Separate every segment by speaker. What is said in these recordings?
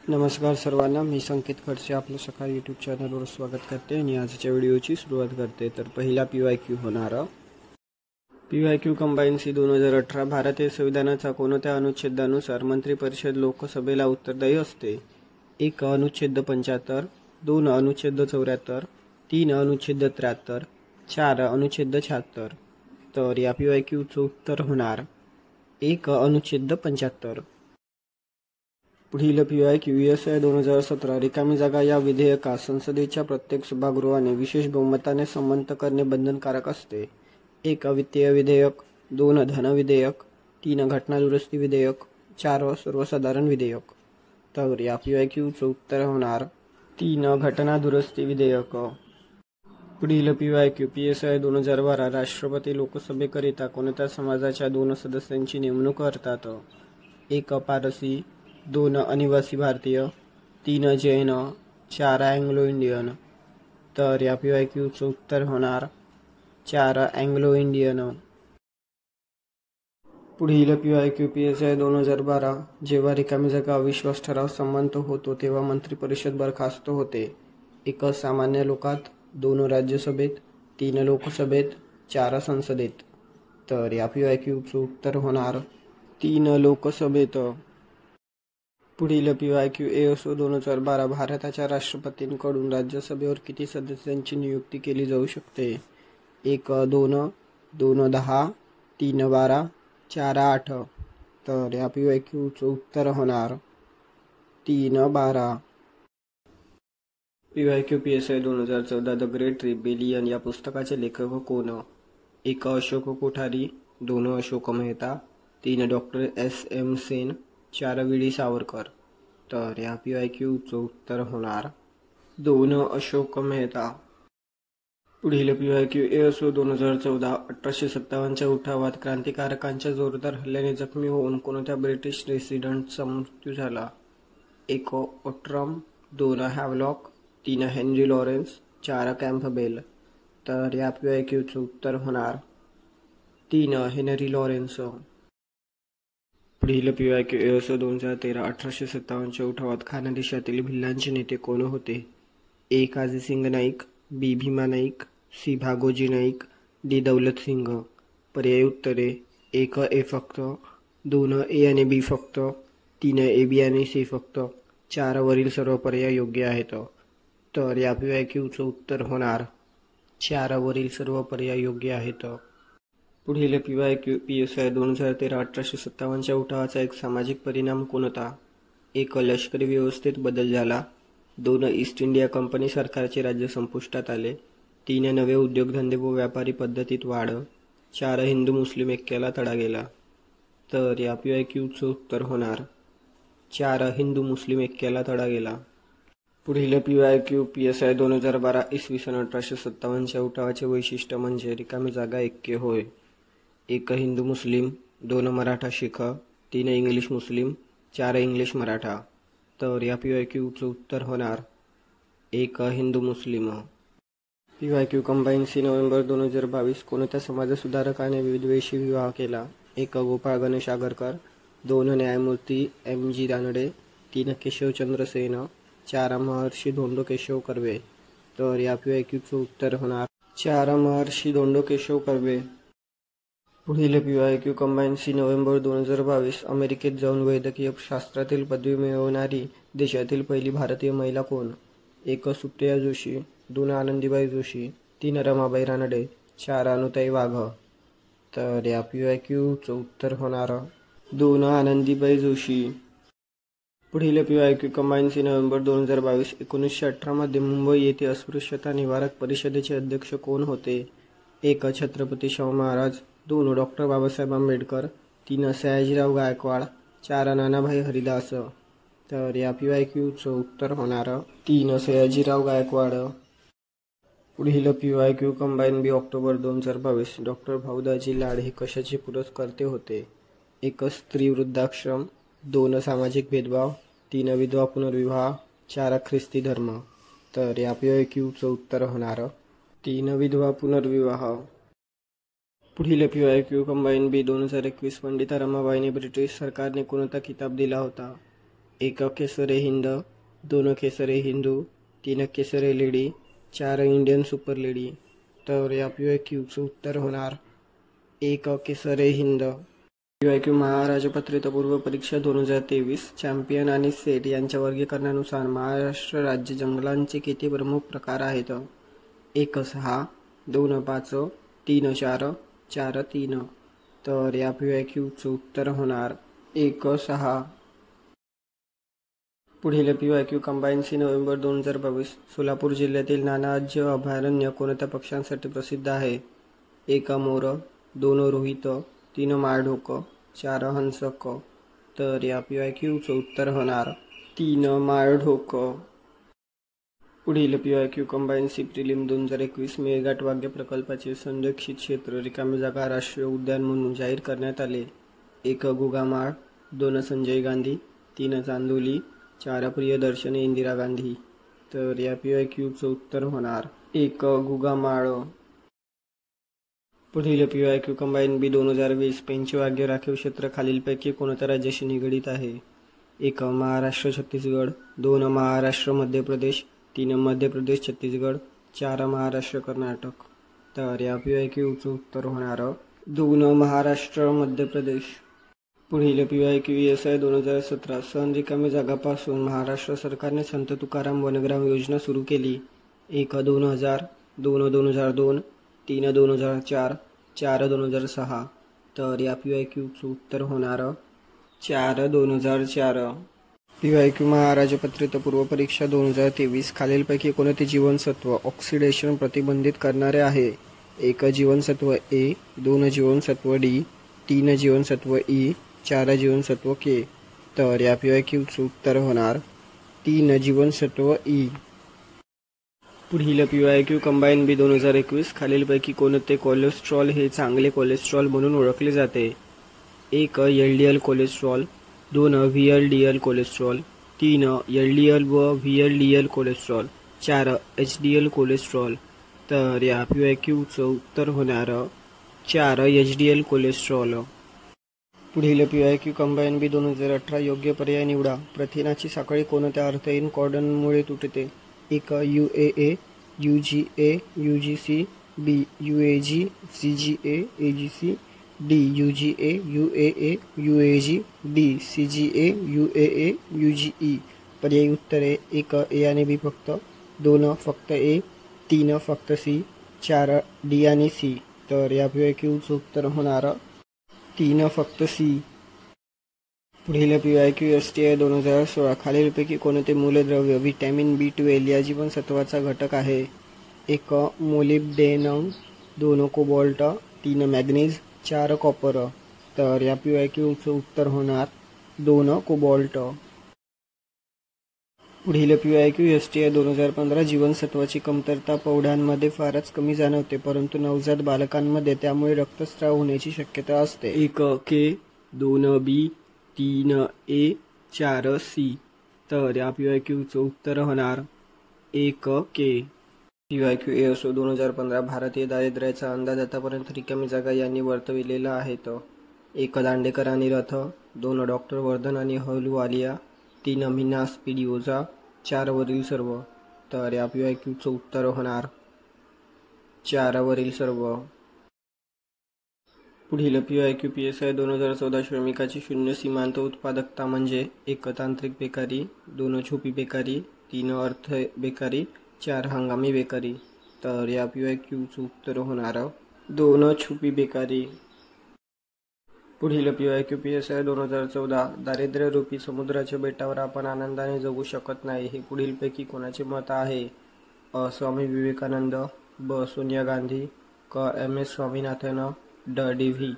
Speaker 1: नमस्कार सर्वांना, मी संकेत खडसे आपलं सकाळ यूट्यूब चॅनलवर स्वागत करते आणि आजच्या व्हिडिओची सुरुवात करते. तर पहिला PYQ होणार. PYQ कंबाईन सी 2018 भारतीय संविधानाचा कोणत्या अनुच्छेदानुसार मंत्रिपरिषद लोकसभेला उत्तरदायी असते? 1 अनुच्छेद 75, 2 अनुच्छेद 74, 3 अनुच्छेद 73, 4 अनुच्छेद 76. तर या PYQचं उत्तर होणार 1 अनुच्छेद 75. पुढील PYQ ESI 2017 रिकामी जागा या विधेयकास संसदेच्या प्रत्येक सभागृहाने विशेष बहुमताने संमत करणे बंधनकारक असते. 1 वित्तीय विधेयक, 2 धन विधेयक, 3 घटना दुरुस्ती विधेयक, 4 सर्वसाधारण विधेयक. तर या PYQचं उत्तर होणार 3 घटना दुरुस्ती विधेयक. पुढील PYQ PSI 2012 राष्ट्रपती लोकसभेकरिता कोणत्या समाजाच्या 2 सदस्यांची नेमणूक करतात? 1 पारसी, 2 अनिवासी भारतीय, 3 जैन, 4 अँग्लो इंडियन. तर या PYQचं उत्तर होणार 4 अँग्लो इंडियन. पुढील PYQ PSI 2012 जेव्हा रिकामी जागा अविश्वास ठराव संमत होतो तेव्हा मंत्रिपरिषद बरखास्त होते. 1 सामान्य लोकात, 2 राज्यसभेत, 3 लोकसभेत, 4 संसदेत. तर या PYQचं उत्तर होणार 3 लोकसभेत. पुढील PYQ ASO 2012 भारताच्या राष्ट्रपतींकडून राज्यसभेवर किती सदस्यांची नियुक्ती केली जाऊ शकते? 1 2, 2 10, 3 12, 4 8. तर या PYQचं उत्तर होणार 3 12. PYQ PSI 2014 the great rebellion या पुस्तकाचे लेखक कोण? 1 Ashok Kothari, 2 Ashok Mehta, 3 doctor SM Sen, 4 VD Savarkar. तर या PYQचं उत्तर होणार 2 अशोक मेहता. पुढील PYQ ASO 2014 1857च्या उठावात क्रांतिकारकांच्या जोरदार हल्ल्याने जखमी होऊन कोणत्या ब्रिटिश रेसिडेंटचा मृत्यू झाला? 1 ओट्रम, 2 हॅवलॉक, 3 हेनरी लॉरेन्स, 4 कॅम्पबेल. तर या PYQचं उत्तर होणार 3 हेनरी लॉरेन्स. पुढील PYQ ASO 2013 1857च्या उठावात खानदेशातील भिल्लांचे नेते कोण होते? 1 काझीसिंग Naik, B Bhima Naik, C Bhagoji Naik, D दौलत सिंग. पर्यायी उत्तरे 1 A फक्त, 2 A आणि B फक्त, 3 A B आणि C फक्त, 4 वरील सर्व पर्याय योग्य आहेत. तर या PYQचं उत्तर होणार 4 वरील सर्व पर्याय योग्य आहेत. पुढील PYQ PSI 2013 1857च्या उठावाचा एक सामाजिक परिणाम कोणता? 1 लष्करी व्यवस्थेत बदल झाला, 2 ईस्ट इंडिया कंपनी सरकारचे राज्य संपुष्टात आले, 3 नवे उद्योगधंदे व व्यापारी पद्धतीत वाढ, 4 हिंदू मुस्लिम ऐक्याला तडा गेला. तर या PYQचं उत्तर होणार 4 हिंदू मुस्लिम ऐक्याला तडा गेला. पुढील PYQ PSI 2012 इसवी सन 1857च्या उठावाचे वैशिष्ट्य म्हणजे रिकामी जागा ऐक्य होय. 1 हिंदू मुस्लिम, 2 मराठा शीख, 3 इंग्लिश मुस्लिम, 4 इंग्लिश मराठा. तर या PYQचं उत्तर होणार 1 हिंदू मुस्लिम. PYQ कंबाईन सी नोव्हेंबर 2022 कोणत्या समाजसुधारकाने विधवेशी विवाह केला? 1 गोपाळ गणेश आगरकर, 2 न्यायमूर्ती MG दानडे, 3 केशवचंद्र सेन, 4 महर्षी धोंडो केशव कर्वे. तर या PYQचं उत्तर होणार 4 महर्षी धोंडो केशव कर्वे. पुढील PYQ कंबाईन सी नोव्हेंबर 2022 अमेरिकेत जाऊन वैद्यकीय शास्त्रातील पदवी मिळवणारी देशातील पहिली भारतीय महिला कोण? 1 सुप्रिया जोशी, 2 आनंदीबाई जोशी, 3 रमाबाई रानडे, 4 अनुताई वाघ. तर या PYQचं उत्तर होणार 2 आनंदीबाई जोशी. पुढील PYQ कंबाईन सी नोव्हेंबर 2022 1918 मध्ये मुंबई येथे अस्पृश्यता निवारक परिषदेचे अध्यक्ष कोण होते? 1 छत्रपती शाहू महाराज, 2 डॉक्टर बाबासाहेब आंबेडकर, 3 सयाजीराव गायकवाड, 4 नानाभाई हरिदास. तर या PYQचं उत्तर होणार 3 सयाजीराव गायकवाड. पुढील PYQ combined B October 2022 doctor Bhaudaji Lad हे कशाचे पुरस्कर्ते होते? 1 स्त्री वृद्धाश्रम, 2 सामाजिक भेदभाव, 3 विधवा पुनर्विवाह, 4 ख्रिस्ती धर्म. तर या PYQचं उत्तर होणार 3 विधवा पुनर्विवाह. पुढील PYQ कंबाईन B 2021 पंडिता रमाबाईंनी ब्रिटिश सरकारने कोणता किताब दिला होता? 1 केसरे हिंद, 2 केसरे हिंदू, 3 केसरे लेडी, 4 इंडियन सुपर लेडी. तर या PYQचं उत्तर होणार 1 केसरे हिंद. PYQ महाराजपत्रित पूर्व परीक्षा 2023 चॅम्पियन आणि सेट यांच्या वर्गीकरणानुसार महाराष्ट्र राज्य जंगलांचे किती प्रमुख प्रकार आहेत? 1-6, 2-5, 3-4, 4-3. तर या PYQचं उत्तर होणार 1-6. पुढील PYQ कंबाईन नोव्हेंबर 2022 सोलापूर जिल्ह्यातील नानाजी अभयारण्य कोणत्या पक्ष्यांसाठी प्रसिद्ध आहे? 1 मोर, 2 रोहित, 3 माळढोक, 4 हंसक. तर या PYQचं उत्तर होणार 3 माळढोक. पुढील PYQ कंबाईन प्रिलिम 2021 मेळघाट वाघ्य प्रकल्पाचे संरक्षित क्षेत्र रिकामी जागा राष्ट्रीय उद्यान म्हणून जाहीर करण्यात आले. 1 गुगामाळ, 2 संजय गांधी, 3 चांदोली, 4 प्रियदर्शनी इंदिरा गांधी. तर या PYQचं उत्तर होणार 1 गुगामाळ. पुढील PYQ कंबाईन बी 2020 पेंच वाघ्य राखीव क्षेत्र खालीलपैकी कोणत्या राज्याशी निगडीत आहे? 1 महाराष्ट्र छत्तीसगड, 2 महाराष्ट्र मध्य प्रदेश, 3 मध्य प्रदेश छत्तीसगड, 4 महाराष्ट्र कर्नाटक. तर या PYQचं उत्तर होणार 2 महाराष्ट्र मध्य प्रदेश. पुढील PYQ ESI 2017 सन रिकामी जागापासून महाराष्ट्र सरकारने संत तुकाराम वनग्राम योजना सुरू केली. 1 2000, 2 2002, 3 2004, 4 2006. तर या PYQचं उत्तर होणार 4 2004. PYQ महाराजपत्रित पूर्व परीक्षा 2023 खालीलपैकी कोणते जीवनसत्व ऑक्सिडेशन प्रतिबंधित करणारे आहे? 1 जीवनसत्व ए, 2 जीवनसत्व डी, 3 जीवनसत्व ई, 4 जीवनसत्व के. तर या PYQचं उत्तर होणार 3 जीवनसत्व ई. पुढील PYQ कंबाईन बी 2021 खालीलपैकी कोणते कोलेस्ट्रॉल हे चांगले कोलेस्ट्रॉल म्हणून ओळखले जाते? 1 LDL cholesterol, 2 VLDL cholesterol, 3 LDL व VLDL कोलेस्ट्रॉल, 4 HDL कोलेस्ट्रॉल. तर या PYQचं उत्तर होणार 4 HDL कोलेस्ट्रॉल. पुढील PYQ कंबाईन बी 2018 योग्य पर्याय निवडा. प्रथिनाची साखळी कोणत्या अर्थहीन कॉर्डनमुळे तुटते? 1 UAA, UGA, UGC, B UAG, CGA, AGC, D UGA, UAA, UAG, D CGA, UAA, UGE. पर्यायी उत्तरे 1 A आणि B फक्त, 2 फक्त A, 3 फक्त C, 4 D आणि C. तर या PYQचं उत्तर होणार 3 फक्त C. पुढील PYQ STI 2016 खालीलपैकी कोणते मूलद्रव्य व्हिटॅमिन B12 या जीवनसत्वाचा घटक आहे? 1 मोलिब्डेनम, 2 कोबाल्ट, 3 मॅग्नीज, 4 कॉपर. तर या PYQचं उत्तर होणार 2 कोबाल्ट. पुढील PYQ STI 2015 जीवनसत्वाची कमतरता प्रौढांमध्ये फारच कमी जाणवते, परंतु नवजात बालकांमध्ये त्यामुळे रक्तस्राव होण्याची शक्यता असते. 1 K, 2 B, 3 A, 4 C. तर या PYQचं उत्तर होणार 1 K. PYQ ASO 2015 भारतीय दारिद्र्याचा अंदाज आतापर्यंत रिकामी जागा यांनी वर्तविलेला आहे. 1 दांडेकर आणि रथ, 2 डॉक्टर वर्धन आणि अहलुवालिया, 3 मीना स्पिडिओझा, 4 वरील सर्व. तर या PYQचं उत्तर होणार 4 वरील सर्व. पुढील PYQ PSI 2014 श्रमिकाची शून्य सीमांत उत्पादकता म्हणजे 1 तांत्रिक बेकारी, 2 छुपी बेकारी, 3 अर्थ बेकारी, 4 हंगामी बेकारी. तर या PYQचं उत्तर होणार 2 छुपी बेकारी. पुढील PYQ PSI 2014 दारिद्र्यरूपी समुद्राच्या बेटावर आपण आनंदाने जगू शकत नाही, हे पुढीलपैकी कोणाचे मत आहे? अ स्वामी विवेकानंद, ब सोनिया गांधी, क MS स्वामीनाथन, ड DV.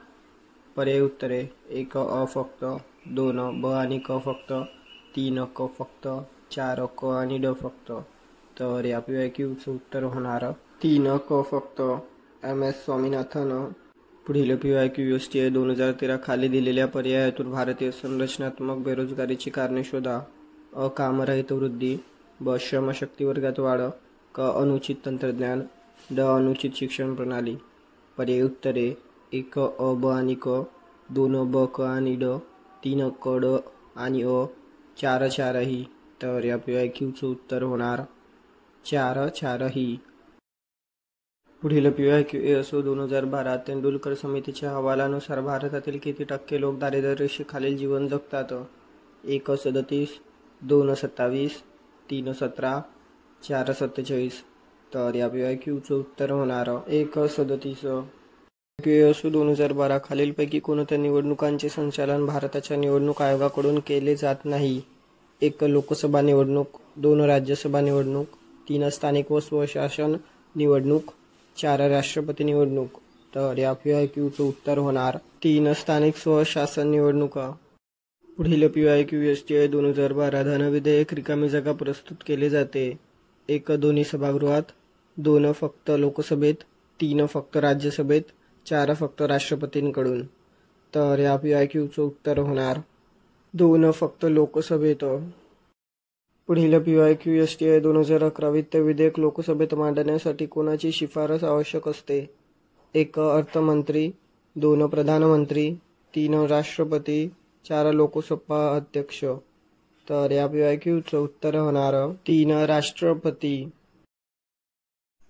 Speaker 1: पर्यायी उत्तरे 1 अ फक्त, 2 ब आणि क फक्त, 3 क फक्त, 4 क आणि ड फक्त. तर या PYQचं उत्तर होणार 3 क फक्त, MS स्वामीनाथन. पुढील PYQ STI 2013 खाली दिलेल्या पर्यायातून भारतीय संरचनात्मक बेरोजगारीची कारणे शोधा. अ कामरहित वृद्धी, ब श्रमशक्ती वर्गात वाढ, क अनुचित तंत्रज्ञान, ड अनुचित शिक्षण प्रणाली. पर्यायी उत्तरे 1 अ ब आणि क, 2 ब क आणि ड, 3 क ड आणि अ, चार चारही. तर या PYQचं उत्तर होणार चार चारही. पुढील PYQ असो 2012. तेंडुलकर समितीच्या अहवालानुसार भारतातील किती टक्के लोक दारिद्र्य रेषेखालील जीवन जगतात? 1.37, 2.27, 3.17, 4.47. तर या PYQचं उत्तर होणार 1.37. PYQ 2012. खालीलपैकी कोणत्या निवडणुकांचे संचालन भारताच्या निवडणूक आयोगाकडून केले जात नाही? 1. लोकसभा निवडणूक, 2. राज्यसभा निवडणूक, 3. स्थानिक व स्वशासन निवडणूक, 4. राष्ट्रपती निवडणूक. तर या PYQचं उत्तर होणार 3. स्थानिक स्वशासन निवडणुका. पुढील PYQ STI 2012. धनविधेयक रिकामी जागा प्रस्तुत केले जाते? 1. दोन्ही सभागृहात, 2. फक्त लोकसभेत, 3. फक्त राज्यसभेत, 4. फक्त राष्ट्रपतींकडून. तर या PYQचं उत्तर होणार 2. फक्त लोकसभेत. पुढील PYQ STI 2011. वित्त विधेयक लोकसभेत मांडण्यासाठी कोणाची शिफारस आवश्यक असते? 1. अर्थमंत्री, 2. प्रधानमंत्री, 3. राष्ट्रपती, 4. लोकसभा अध्यक्ष. तर या PYQचं उत्तर होणार 3. राष्ट्रपती.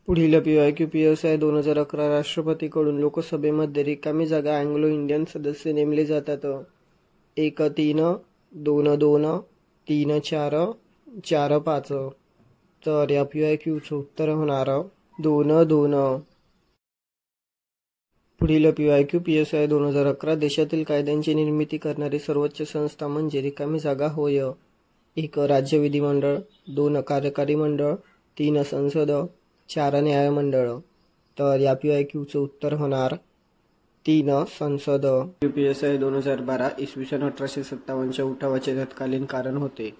Speaker 1: पुढील PYQ PSI 2011. राष्ट्रपतीकडून लोकसभेमध्ये रिकामी जागा अँग्लो इंडियन सदस्य नेमले जातात? 1. 3, 2. 2, 3. 4, 4. 5. तर या PYQचं उत्तर होणार 2. 2. पुढील PYQ PSI 2011. देशातील कायद्यांची निर्मिती करणारी सर्वोच्च संस्था म्हणजे रिकामी जागा होय? 1. राज्य विधिमंडळ, 2. कार्यकारी मंडळ, 3. संसद, 4. न्यायमंडळ. तर या PYQचं उत्तर होणार 3. संसद. PSI 2012. इसवी सन 1857च्या उठावाचे तत्कालीन कारण होते?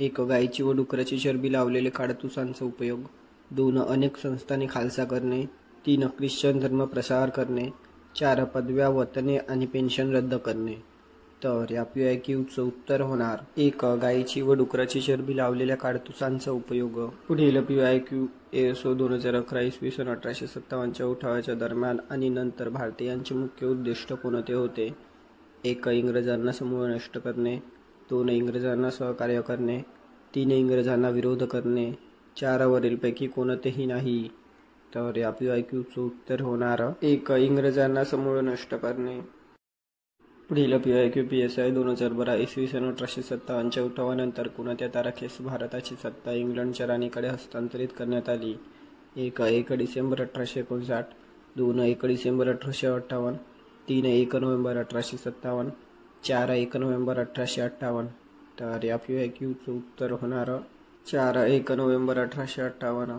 Speaker 1: 1. गायीची व डुकराची चरबी लावलेले काडतुसांचा उपयोग, 2. अनेक संस्थांनी खालसा करणे, 3. ख्रिश्चन धर्म प्रसार करणे, 4. पदव्या, वतने आणि पेन्शन रद्द करणे. तर या PYQचं उत्तर होणार 1. गायीची व डुकराची चरबी लावलेल्या काडतुसांचा उपयोग. पुढील PYQ ASO 2011. इसवी सन 1857च्या उठावाच्या दरम्यान आणि नंतर भारतीयांचे मुख्य उद्दिष्ट कोणते होते? 1. इंग्रजांना समूळ नष्ट करणे, 2. इंग्रजांना सहकार्य करणे, 3. इंग्रजांना विरोध करणे, 4. वरीलपैकी कोणतेही नाही. तर या PYQचं उत्तर होणार 1. इंग्रजांना समूळ नष्ट करणे. पुढील PYQ PSI 2012. इसवी सन 1857च्या उठावानंतर कोणत्या तारखेस भारताची सत्ता इंग्लंडच्या राणीकडे हस्तांतरित करण्यात आली? 1. 1 डिसेंबर 1859, 2. 1 डिसेंबर 1858, 3. 1 नोव्हेंबर 1857, 4. 1 नोव्हेंबर 1858. तर या PYQचं उत्तर होणार 4. 1 नोव्हेंबर 1858.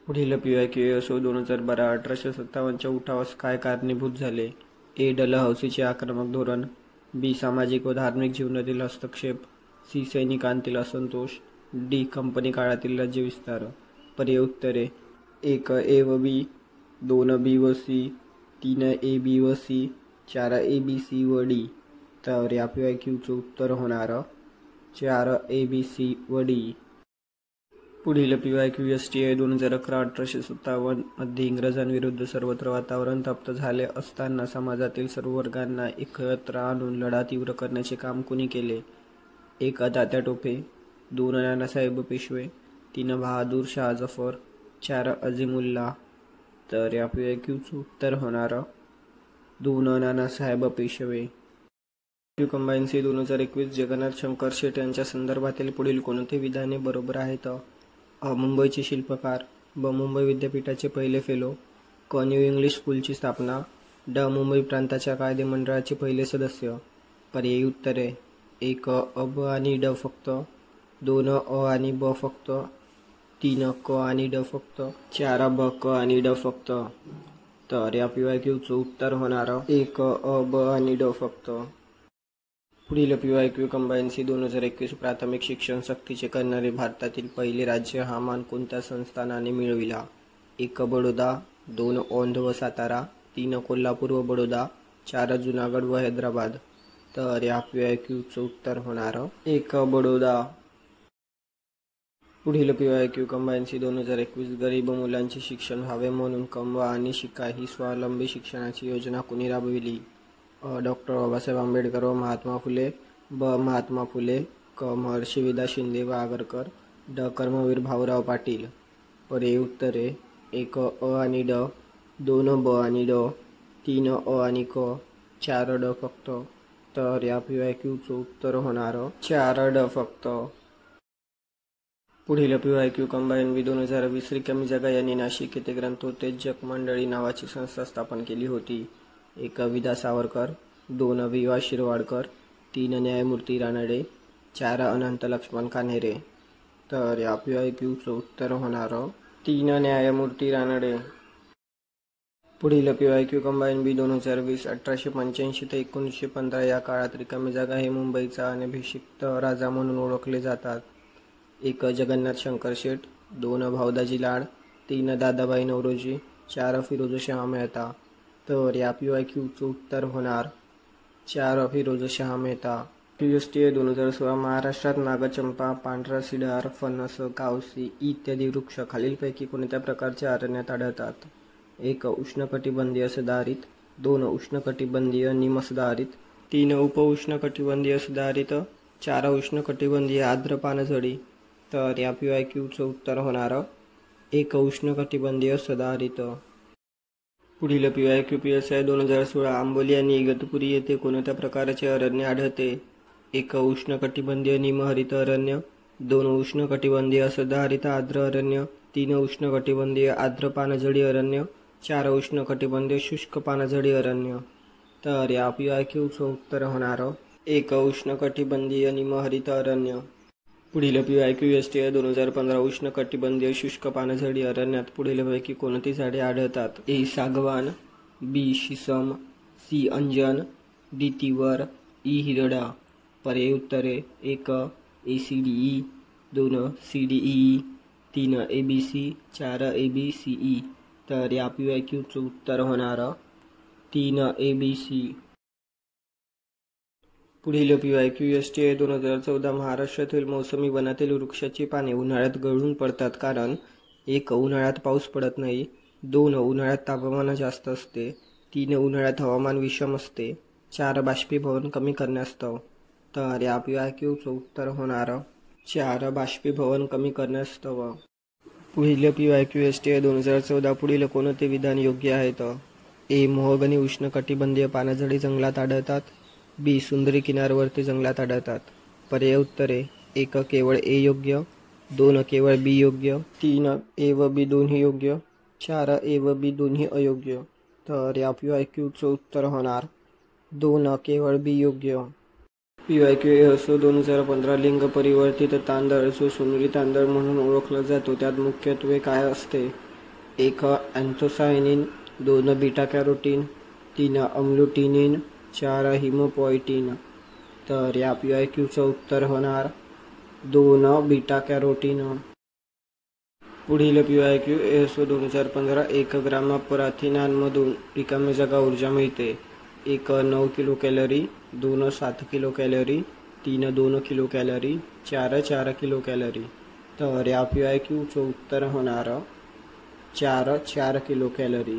Speaker 1: पुढील PYQ ASO 2012. 1857च्या उठावास काय कारणीभूत झाले? A. डलहौसीचे आक्रमक धोरण, B. सामाजिक व धार्मिक जीवनातील हस्तक्षेप, C. सैनिकांतील असंतोष, D. कंपनी काळातील राज्यविस्तार. पर्याय उत्तरे: 1. A व B, 2. B व C, 3. A, B व C, 4. A, B, C व D. तर या PYQचं उत्तर होणार 4. A, B, C व D. पुढील PYQ STI 2011. 1857 मध्ये इंग्रजांविरुद्ध सर्वत्र वातावरण तप्त झाले असताना समाजातील सर्व वर्गांना एकत्र आणून लढा तीव्र करण्याचे काम कुणी केले? 1. तात्या टोपे, 2. नानासाहेब पेशवे, 3. बहादूर शाह जफर, 4. अझीमुल्ला. तर या PYQचं उत्तर होणार 2. नानासाहेब पेशवे. Combined C 2021. जगन्नाथ शंकर शेट यांच्या संदर्भातील पुढील कोणते विधाने बरोबर आहेत? अ. मुंबईचे शिल्पकार, ब. मुंबई विद्यापीठाचे पहिले फेलो, क. न्यू इंग्लिश स्कूलची स्थापना, ड. मुंबई प्रांताच्या कायदेमंडळाचे पहिले सदस्य. पर्यायी उत्तरे: 1. अ, ब आणि ड फक्त, 2. अ आणि ब फक्त, 3. क आणि ड फक्त, 4. ब, क आणि ड फक्त. तर या PYQचं उत्तर होणार 1. अ, ब आणि ड फक्त. पुढील PYQ कंबाईन सी 2021. प्राथमिक शिक्षण सक्तीचे करणारे भारतातील पहिले राज्य हा मान कोणत्या संस्थानाने मिळविला? 1. बडोदा, 2. औंध व सातारा, 3. कोल्हापूर व बडोदा, 4. जुनागड व हैदराबाद. तर या PYQचं उत्तर होणार 1. बडोदा. पुढील PYQ कंबाईन सी 2021. गरीब मुलांचे शिक्षण व्हावे म्हणून कमवा आणि शिका ही स्वावलंबी शिक्षणाची योजना कुणी राबविली? अ. डॉ. बाबासाहेब आंबेडकर व महात्मा फुले, ब. महात्मा फुले, क महर्षी शिंदे व आगरकर, ड कर्मवीर भाऊराव पाटील. पर्यायी उत्तरे: 1 अ आणि ड, 2 ब आणि ड, 3 अ आणि क, 4 ड फक्त. तर या PYQचं उत्तर होणार 4 ड फक्त. पुढील PYQ कंबाईन बी 2020 रिकामी जागा यांनी नाशिक येथे ग्रंथोत्तेजक मंडळी नावाची संस्था स्थापन केली होती. 1 विदा सावरकर, 2 विवा शिरवाडकर, 3 न्यायमूर्ती रानडे, 4 अनंत लक्ष्मण कान्हेरे. तर या PYQचं उत्तर होणार 3 न्यायमूर्ती रानडे. पुढील PYQ कंबाईन बी 2020 1885 ते 1915 या काळात रिकामी जागा हे मुंबईचा अनभिषिक्त राजा म्हणून ओळखले जातात. 1 जगन्नाथ शंकर शेठ, 2 भाऊदाजी लाड, 3 दादाबाई नवरोजी, 4 फिरोजशाह मेहता. तर या PYQचं उत्तर होणार 4 फिरोजशाह मेहता. USDA 2016 महाराष्ट्रात नागचंपा, पांढरा सिडार, फणस, कावसी इत्यादी वृक्ष खालीलपैकी कोणत्या प्रकारच्या अरण्यात आढळतात? 1 उष्णकटिबंधीय सदाहरित, 2 उष्णकटिबंधीय निमसदाहरित, 3 उपउष्णकटिबंधीय सदाहरित, 4 उष्णकटिबंधीय आर्द्र पानझडी. तर या PYQचं उत्तर होणार 1 उष्णकटिबंधीय सदाहरित. पुढील PYQ PSI 2016 आंबोली आणि इगतपुरी येथे कोणत्या प्रकारचे अरण्य आढळते? 1 उष्णकटिबंधीय निमहरित अरण्य, 2 उष्णकटिबंधीय सदाहरित आर्द्र अरण्य, 3 उष्णकटिबंधीय आर्द्र पानझडी अरण्य, 4 उष्णकटिबंधीय शुष्क पानझडी अरण्य. तर या PYQचं उत्तर होणार 1 उष्णकटिबंधीय निमहरित अरण्य. पुढील PYQ USDA 2015 उष्णकटिबंधीय शुष्क पानझडी अरण्यात पुढीलपैकी कोणती झाडे आढळतात? A सागवान, B शिसम, C अंजन, D तिवर, E हिरडा. पर्यायी उत्तरे: 1 ACDE, 2 CDEE, 3 ABC, 4 ABCE. तर या PYQचं उत्तर होणार 3 ABC. पुढील PYQ USDA 2014 महाराष्ट्रातील मोसमी वनातील वृक्षाची पाने उन्हाळ्यात गळून पडतात कारण 1 उन्हाळ्यात पाऊस पडत नाही, 2 उन्हाळ्यात तापमान जास्त असते, 3 उन्हाळ्यात हवामान विषम असते, 4 बाष्पीभवन कमी करण्यास्तव. तर या PYQचं उत्तर होणार 4 बाष्पीभवन कमी करण्यास्तव. पुढील PYQ USDA 2014 पुढील कोणते विधान योग्य आहेत? A मोहगनी उष्णकटिबंधीय पानझडी जंगलात आढळतात, B सुंदरी किनारवर्ती जंगलात आढळतात. पर्यायी उत्तरे: 1 केवळ A योग्य, 2 केवळ B योग्य, 3 A व B दोन्ही योग्य, 4 A व B दोन्ही अयोग्य. तर या PYQचं उत्तर होणार 2 केवळ B योग्य. PYQ ASO 2015 लिंग परिवर्तित तांदळ जो सोनेरी तांदळ म्हणून ओळखला जातो त्यात मुख्यत्वे काय असते? 1 अँथोसायनिन, 2 बीटा कॅरोटीन, 3 अम्लुटिनिन, 4 हिमोपॉयटीन. तर या PYQचं उत्तर होणार 2 बीटा कॅरोटीन. पुढील PYQ ASO 2015 1 ग्राम प्रथिनांमधून रिकामी जागा ऊर्जा मिळते. 1 9 kilo calorie, 2 7 kilo calorie, 3 2 kilo calorie, 4 4 kilo calorie. तर या PYQचं उत्तर होणार 4 4 किलो कॅलरी.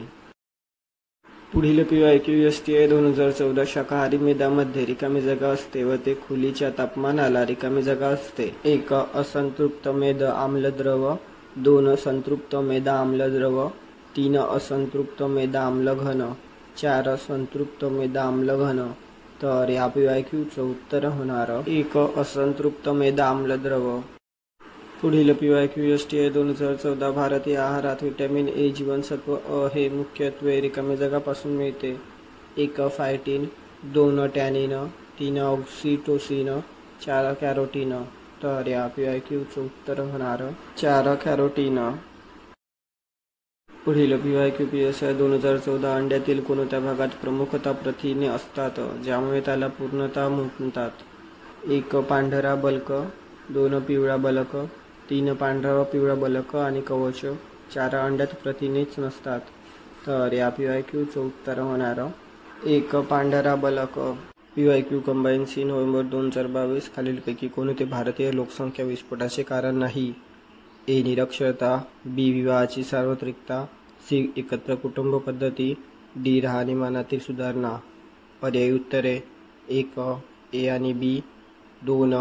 Speaker 1: पुढील PYQ USDA 2014 शाकाहारी मेदामध्ये रिकामी जागा असते व ते खोलीच्या तापमानाला रिकामी जागा असते. 1 असंतृप्त मेद आम्लद्रव, 2 संतृप्त मेदा आम्लद्रव, 3 असंतृप्त मेदा आम्ल घन, 4 संतृप्त मेदा आम्ल घन. तर या PYQचं उत्तर होणार 1 असंतृप्त मेदा आम्लद्रव. पुढील PYQ USDA 2014 भारतीय आहारात व्हिटॅमिन A जीवनसत्व अ हे मुख्यत्वे रिकामी जागापासून मिळते. 1 फायटीन, 2 टॅनिन, 3 ऑक्सिटोसिन, 4 कॅरोटीन. तर या PYQचं उत्तर होणार 4 कॅरोटीन. पुढील PYQ PSI 2014 अंड्यातील कोणत्या भागात प्रमुखतः प्रथिने असतात ज्यामुळे त्याला पूर्णतः म्हणतात? 1 पांढरा बल्क, 2 पिवळा बलक, 3 पांढरा व पिवळा बलक आणि कवच, 4 अंड्यात प्रथिनेच नसतात. तर या PYQचं उत्तर होणार 1 पांढरा बलक. PYQ कंबाईन C नोव्हेंबर 2022 खालीलपैकी कोणते भारतीय लोकसंख्या विस्फोटाचे कारण नाही? A निरक्षरता, B विवाहाची सार्वत्रिकता, C एकत्र कुटुंब पद्धती, D राहणीमानातील सुधारणा. पर्यायी उत्तरे: 1 A आणि B, 2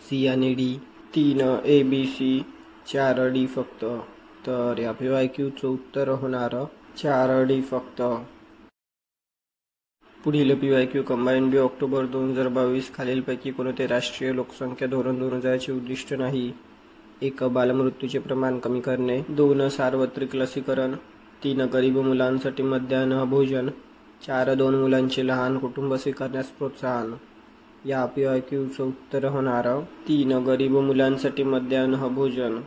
Speaker 1: सी आणि D, 3 A B C, 4 D फक्त. तर या PYQचं उत्तर होणार 4 डी फक्त. पुढील PYQ कंबाईन बी ऑक्टोबर 2022 खालीलपैकी कोणते राष्ट्रीय लोकसंख्या धोरण 2000चे उद्दिष्ट नाही? 1 बालमृत्यूचे प्रमाण कमी करणे, 2 सार्वत्रिक लसीकरण, 3 गरीब मुलांसाठी मध्यान्ह भोजन, 4 2 मुलांचे लहान कुटुंब स्वीकारण्यास प्रोत्साहन. या PYQचं उत्तर होणार 3 गरीब मुलांसाठी मध्यान्ह भोजन.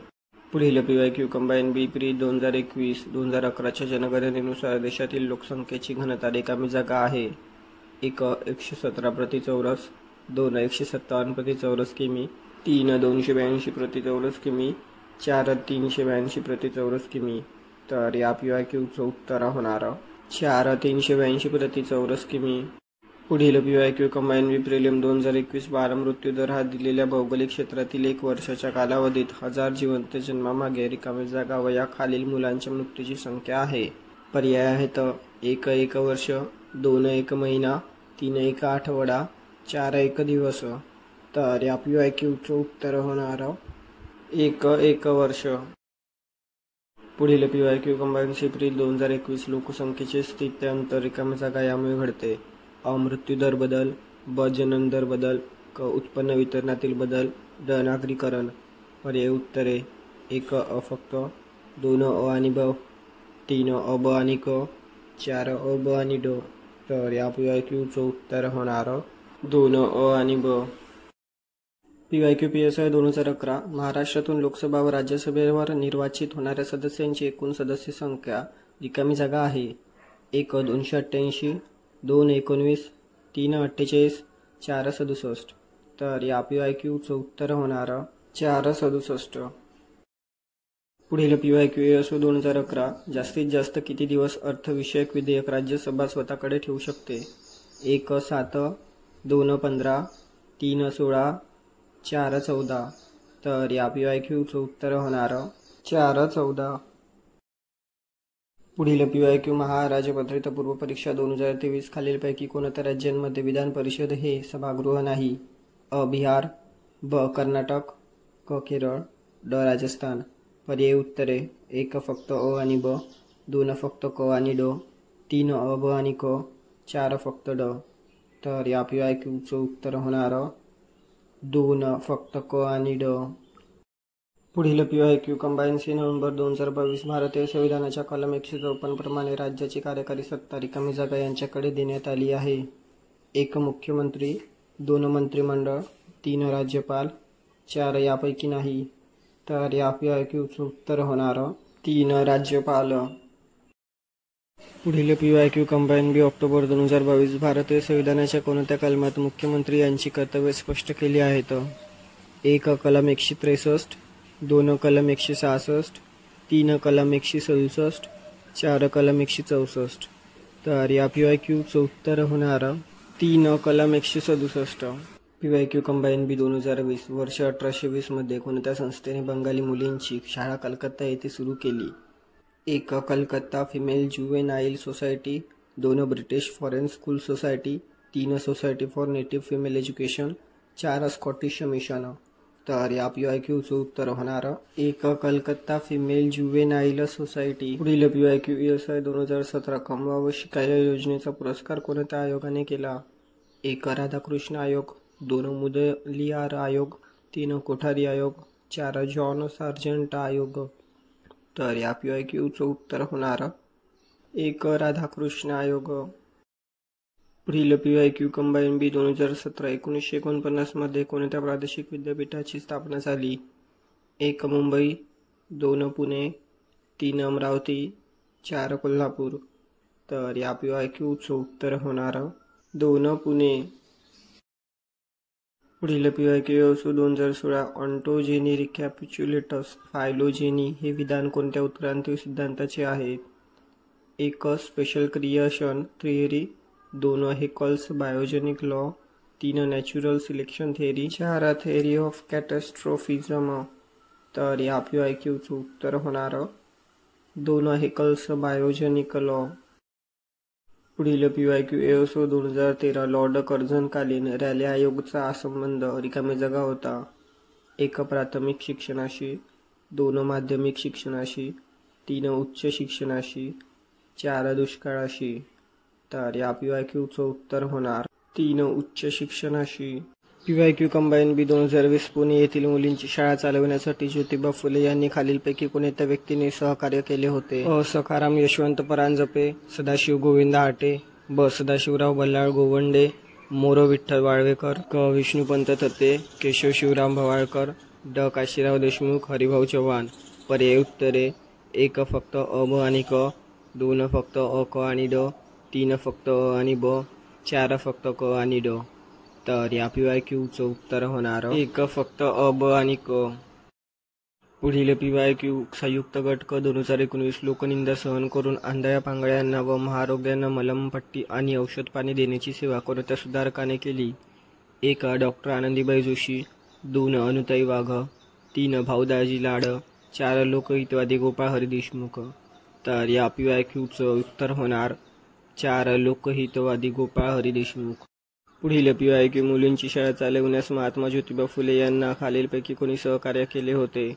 Speaker 1: पुढील PYQ कंबाईन बी प्री 2021-2011च्या जनगणनेनुसार देशातील लोकसंख्येची घनता रिकामी जागा आहे. 1 117 प्रति चौरस, 2 157 प्रति चौरस किमी, 3 282 प्रति चौरस किमी, 4 382 प्रति चौरस किमी. तर या PYQचं उत्तर होणार 4 382 प्रति चौरस किमी. पुढील PYQ कंबाईन बी प्रिलिम 2021 बालमृत्यू दर हा दिलेल्या भौगोलिक क्षेत्रातील 1 वर्षाच्या कालावधीत 1000 जिवंत जन्मामागे रिकामी जागा व या खालील मुलांच्या मृत्यूची संख्या आहे. पर्याय आहेत 1 1 वर्ष, 2 1 महिना, 3 1 आठवडा, 4 1 दिवस. तर या PYQचं उत्तर होणार 1 1 वर्ष. पुढील PYQ कंबाईन एप्रिल 2021 लोकसंख्येचे स्थित्यांतर रिकामी जागा यामुळे घडते. अ मृत्यूदर बदल, ब जनन दर बदल, क उत्पन्न वितरणातील बदल, ड नागरीकरण. पर्याय उत्तरे 1 अ फक्त, 2 अ आणि ब, 3 अ ब आणि क, 4 अ ब आणि ड. तर या PYQचं उत्तर होणार 2 अ आणि ब. PYQ PSI 2011 महाराष्ट्रातून लोकसभा व राज्यसभेवर निर्वाचित होणाऱ्या सदस्यांची एकूण सदस्य संख्या रिकामी जागा आहे. 1 288, 2 19, 3 48, 4 67. तर या PYQचं उत्तर होणार 4 67. पुढील PYQ ASO 2011 जास्तीत जास्त किती दिवस अर्थविषयक विधेयक राज्यसभा स्वतःकडे ठेवू शकते? 1 7, 2 15, 3 16, 4 14. तर या PYQचं उत्तर होणार 4 14. पुढील PYQ महाराजपत्रित पूर्व परीक्षा 2023 खालीलपैकी कोणत्या राज्यांमध्ये विधान परिषद हे सभागृह नाही? अ बिहार, ब कर्नाटक, क केरळ, ड राजस्थान. पर्याय उत्तरे 1 फक्त अ आणि ब, 2 फक्त क आणि ड, 3 अ ब आणि क, 4 फक्त ड. तर या PYQचं उत्तर होणार 2 फक्त क आणि ड. पुढील PYQ कंबाईन सी नोव्हेंबर 2022 भारतीय संविधानाच्या कलम 154 प्रमाणे राज्याची कार्यकारी सत्ता रिकामी जागा यांच्याकडे देण्यात आली आहे. 1 मुख्यमंत्री, 2 मंत्रिमंडळ, 3 राज्यपाल, 4 यापैकी नाही. तर या PYQचं उत्तर होणार 3 राज्यपाल. पुढील PYQ कंबाईन बी ऑक्टोबर 2022 भारतीय संविधानाच्या कोणत्या कलमात मुख्यमंत्री यांची कर्तव्ये स्पष्ट केली आहेत? 1 कलम 163, 2 कलम 166, 3 कलम 167, 4 कलम 164. तर या PYQचं उत्तर होणार 3 कलम 167. PYQ कंबाईन बी 2020 वर्ष 1820 मध्ये कोणत्या संस्थेने बंगाली मुलींची शाळा कलकत्ता येथे सुरू केली? 1 Calcutta female juvenile society, 2 British foreign school society, 3 society for native female education, 4 Scottish mission. तर या PYQचं उत्तर होणार 1 कलकत्ता फिमेल जुवेनाईल सोसायटी. पुढील PYQ ESI 2017 कमवा व शिकायला योजनेचा पुरस्कार कोणत्या आयोगाने केला? 1 राधाकृष्ण आयोग, 2 मुदलियार आयोग, 3 कोठारी आयोग, 4 जॉन सार्जंट आयोग. तर या PYQचं उत्तर होणार 1 राधाकृष्ण आयोग. पुढील PYQ कंबाईन बी 2017 1949 मध्ये कोणत्या प्रादेशिक विद्यापीठाची स्थापना झाली? 1 मुंबई, 2 पुणे, 3 अमरावती, 4 कोल्हापूर. तर या PYQचं उत्तर होणार 2 पुणे. पुढील PYQ ESO 2016 ontogeny recapitulates phylogeny हे विधान कोणत्या उत्क्रांती सिद्धांताचे आहे? 1 special creation theory, 2 Haeckel's biogenic law, 3 natural selection theory, 4 theory of catastrophism. तर या PYQचं उत्तर होणार 2 हेकल्स बायोजेनिक लॉ. पुढील PYQ ESO 2013 लॉर्ड कर्झनकालीन रॅले आयोगचा संबंध रिकामी जागा होता. 1 प्राथमिक शिक्षणाशी, 2 माध्यमिक शिक्षणाशी, 3 उच्च शिक्षणाशी, 4 दुष्काळाशी. तर या PYQचं उत्तर होणार 3 उच्च शिक्षणाशी. PYQ कंबाईन बी 2020 पुणे येथील मुलींची शाळा चालवण्यासाठी ज्योतिबा फुले यांनी खालीलपैकी कोणत्या व्यक्तीने सहकार्य केले होते? अ. सखाराम यशवंत परांजपे, सदाशिव गोविंद आटे, ब. सदाशिवराव बल्लाळ गोवंडे, मोरो विठ्ठल वाळवेकर, क. विष्णुपंत थत्ते, केशव शिवराम भवाळकर, ड. काशीराव देशमुख, हरिभाऊ चव्हाण. पर्याय उत्तरे: 1 फक्त अ, ब आणि क, 2 फक्त अ, क आणि ड, 3 फक्त अ आणि ब, 4 फक्त क आणि ड. तर या PYQचं उत्तर होणार 1 फक्त अ, ब आणि क. पुढील PYQ संयुक्त गट क 2019 लोकनिंदा सहन करून आंधळ्या पांगळ्यांना व महारोग्यांना मलमपट्टी आणि औषध पाणी देण्याची सेवा कोणत्या सुधारकाने केली? 1 डॉक्टर आनंदीबाई जोशी, 2 अनुताई वाघ, 3 भाऊदाजी लाड, 4 लोकहितवादी गोपाळ हरी देशमुख. तर या PYQचं उत्तर होणार 4 लोकहितवादी गोपाळ हरी देशमुख. पुढील PYQ मुलींची शाळा चालविण्यास महात्मा ज्योतिबा फुले यांना खालीलपैकी कोणी सहकार्य केले होते?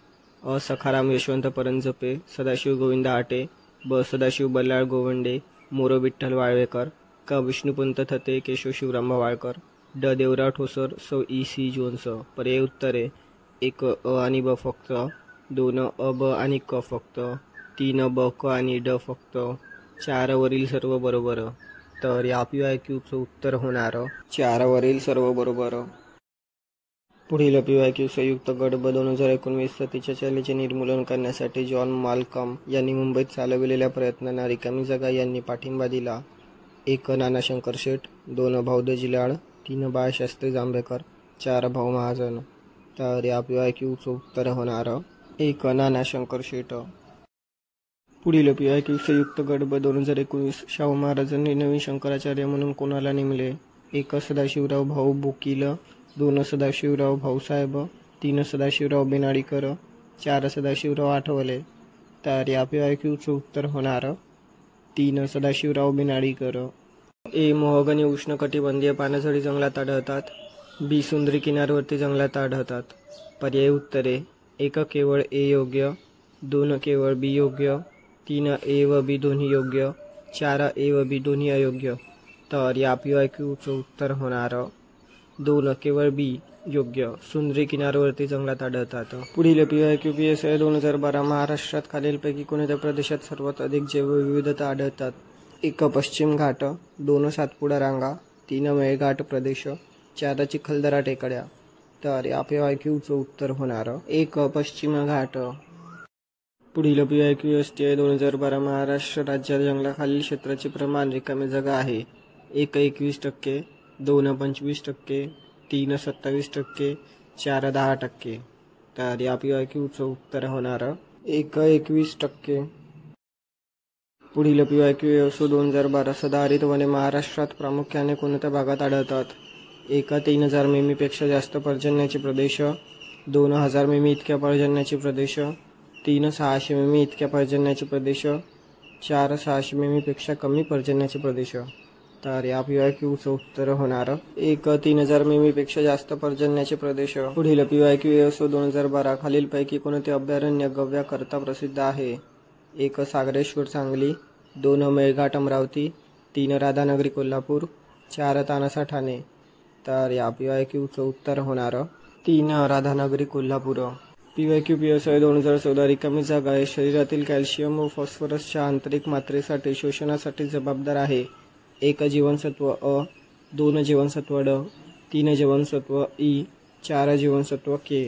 Speaker 1: अ. सखाराम यशवंत परांजपे, सदाशिव गोविंद आटे, ब. सदाशिव बल्लाळ गोवंडे, मोरो विठ्ठल वाळवेकर, क. विष्णुपंत थत्ते, केशव शिवराम भवाळकर, ड. देवराव ठोसर, सौ. E.C. जोन्स. पर्याय उत्तरे: 1 अ आणि ब फक्त, 2 अ, ब आणि क फक्त, 3 ब, क आणि ड फक्त, 4 वरील सर्व बरोबर. तर या PYQचं उत्तर होणार 4 वरील सर्व बरोबर. पुढील PYQ संयुक्त गट ब 2019 सतीच्या चालीचे निर्मूलन करण्यासाठी जॉन माल्कम यांनी मुंबईत चालविलेल्या प्रयत्नांना रिकामी जागा यांनी पाठिंबा दिला. 1 नाना शंकर शेठ, 2 भाऊदाजी लाड, 3 बाळशास्त्री जांभेकर, 4 भाऊ महाजन. तर या PYQचं उत्तर होणार 1 नाना शंकर शेठ. पुढील PYQ संयुक्त गट ब 2019 शाहू महाराजांनी नवीन शंकराचार्य म्हणून कोणाला नेमले? 1 सदाशिवराव भाऊ बोकील, 2 सदाशिवराव भाऊसाहेब, 3 सदाशिवराव बेनाडीकर, 4 सदाशिवराव आठवले. तर या PYQचं उत्तर होणार 3 सदाशिवराव बेनाडीकर. ए. मोहगनी उष्णकटिबंधीय पानझडी जंगलात आढळतात. बी. सुंदरी किनारवर्ती जंगलात आढळतात. पर्याय उत्तरे: 1 केवळ ए योग्य, 2 केवळ बी योग्य, 3 ए व बी दोन्ही योग्य, 4 ए व बी दोन्ही अयोग्य. तर या PYQचं उत्तर होणार 2 केवळ बी योग्य, सुंदरी किनारवर्ती जंगलात आढळतात. पुढील PYQ PSI 2012 महाराष्ट्रात खालीलपैकी कोणत्या प्रदेशात सर्वात अधिक जैवविविधता आढळतात? 1 पश्चिम घाट, 2 सातपुडा रांगा, 3 मेळघाट प्रदेश, 4 चिखलदरा टेकड्या. तर या PYQचं उत्तर होणार 1 पश्चिम घाट. पुढील PYQ STI 2012 महाराष्ट्र राज्यात जंगलाखालील क्षेत्राचे प्रमाण रिकामी जागा आहे. 1 21%, 2 25%, 3 27%, 4 10%. तर या PYQचं उत्तर होणार 1 21%. पुढील PYQ ASO 2012 सदाहरित वने महाराष्ट्रात प्रामुख्याने कोणत्या भागात आढळतात? 1 3000 मिमीपेक्षा जास्त पर्जन्याचे प्रदेश, 2000 मिमी इतक्या पर्जन्याचे प्रदेश, 3 600 मिमी इतक्या पर्जन्याचे प्रदेश, 4 600 मिमीपेक्षा कमी पर्जन्याचे प्रदेश. तर या PYQचं उत्तर होणार 1 3000 मिमीपेक्षा जास्त पर्जन्याचे प्रदेश. पुढील PYQ ASO 2012 खालीलपैकी कोणते अभयारण्य गव्याकरता प्रसिद्ध आहे? 1 सागरेश्वर सांगली, 2 मेळघाट अमरावती, 3 राधानगरी कोल्हापूर, 4 तानसा ठाणे. तर या PYQचं उत्तर होणार 3 राधानगरी कोल्हापूर. PYQ PSI 2014 रिकामी जागा आहे शरीरातील कॅल्शियम व फॉस्फरसच्या आंतरिक मात्रेसाठी शोषणासाठी जबाबदार आहे. 1 जीवनसत्व अ, 2 जीवनसत्व ड, 3 जीवनसत्व ई, 4 जीवनसत्व के.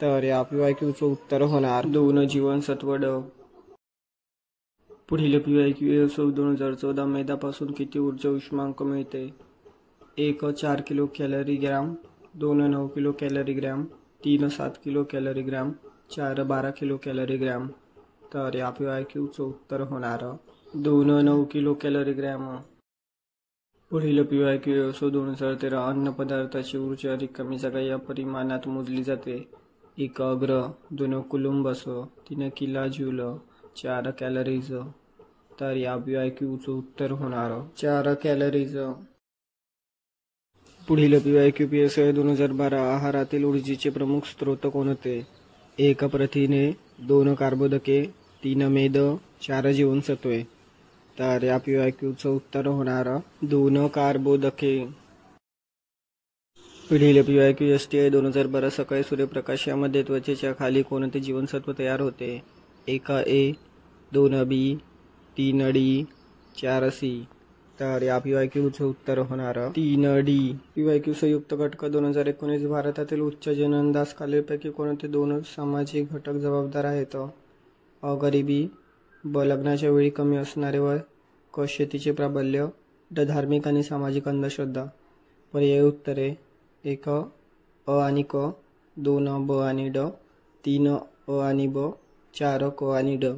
Speaker 1: तर या PYQचं उत्तर होणार 2 जीवनसत्व ड. पुढील PYQ ASO 2014 मैद्यापासून किती ऊर्जा उष्मांक मिळते? 1 4 kilo calorie gram, 2 9 kilo calorie gram, 3 7 kilo calorie gram, 4 12 kilo calorie gram. तर या PYQचं उत्तर होणार 2 9 किलो कॅलरी ग्रॅम. पुढील PYQ ASO 2013 अन्न पदार्थाची ऊर्जा रिकामी जागा या परिमाणात मोजली जाते. 1 अग्र, 2 कुलुंबस, 3 किला ज्यूल, 4 कॅलरीज. तर या PYQचं उत्तर होणार 4 कॅलरीज. पुढील PYQ PSI 2012 आहारातील ऊर्जेचे प्रमुख स्रोत कोणते? 1 प्रथिने, 2 कार्बोदके, 3 मेद, 4 जीवनसत्वे. तर या PYQचं उत्तर होणार 2 कार्बोदके. पुढील PYQ STI 2012 सकाळी सूर्यप्रकाश यामध्ये त्वचेच्या खाली कोणते जीवनसत्व तयार होते? 1 A, 2 B, 3 D, 4 C. तर या PYQचं उत्तर होणार 3 D. PYQ संयुक्त घटक 2019 भारतातील उच्च जननदास खालीलपैकी कोणते 2 सामाजिक घटक जबाबदार आहेत? अ गरिबी, ब लग्नाच्या वेळी कमी असणारे वय, क शेतीचे प्राबल्य, ड धार्मिक आणि सामाजिक अंधश्रद्धा. पर्यायी उत्तरे 1 अ आणि क, 2 ब आणि ड, 3 अ आणि ब, 4 क आणि ड.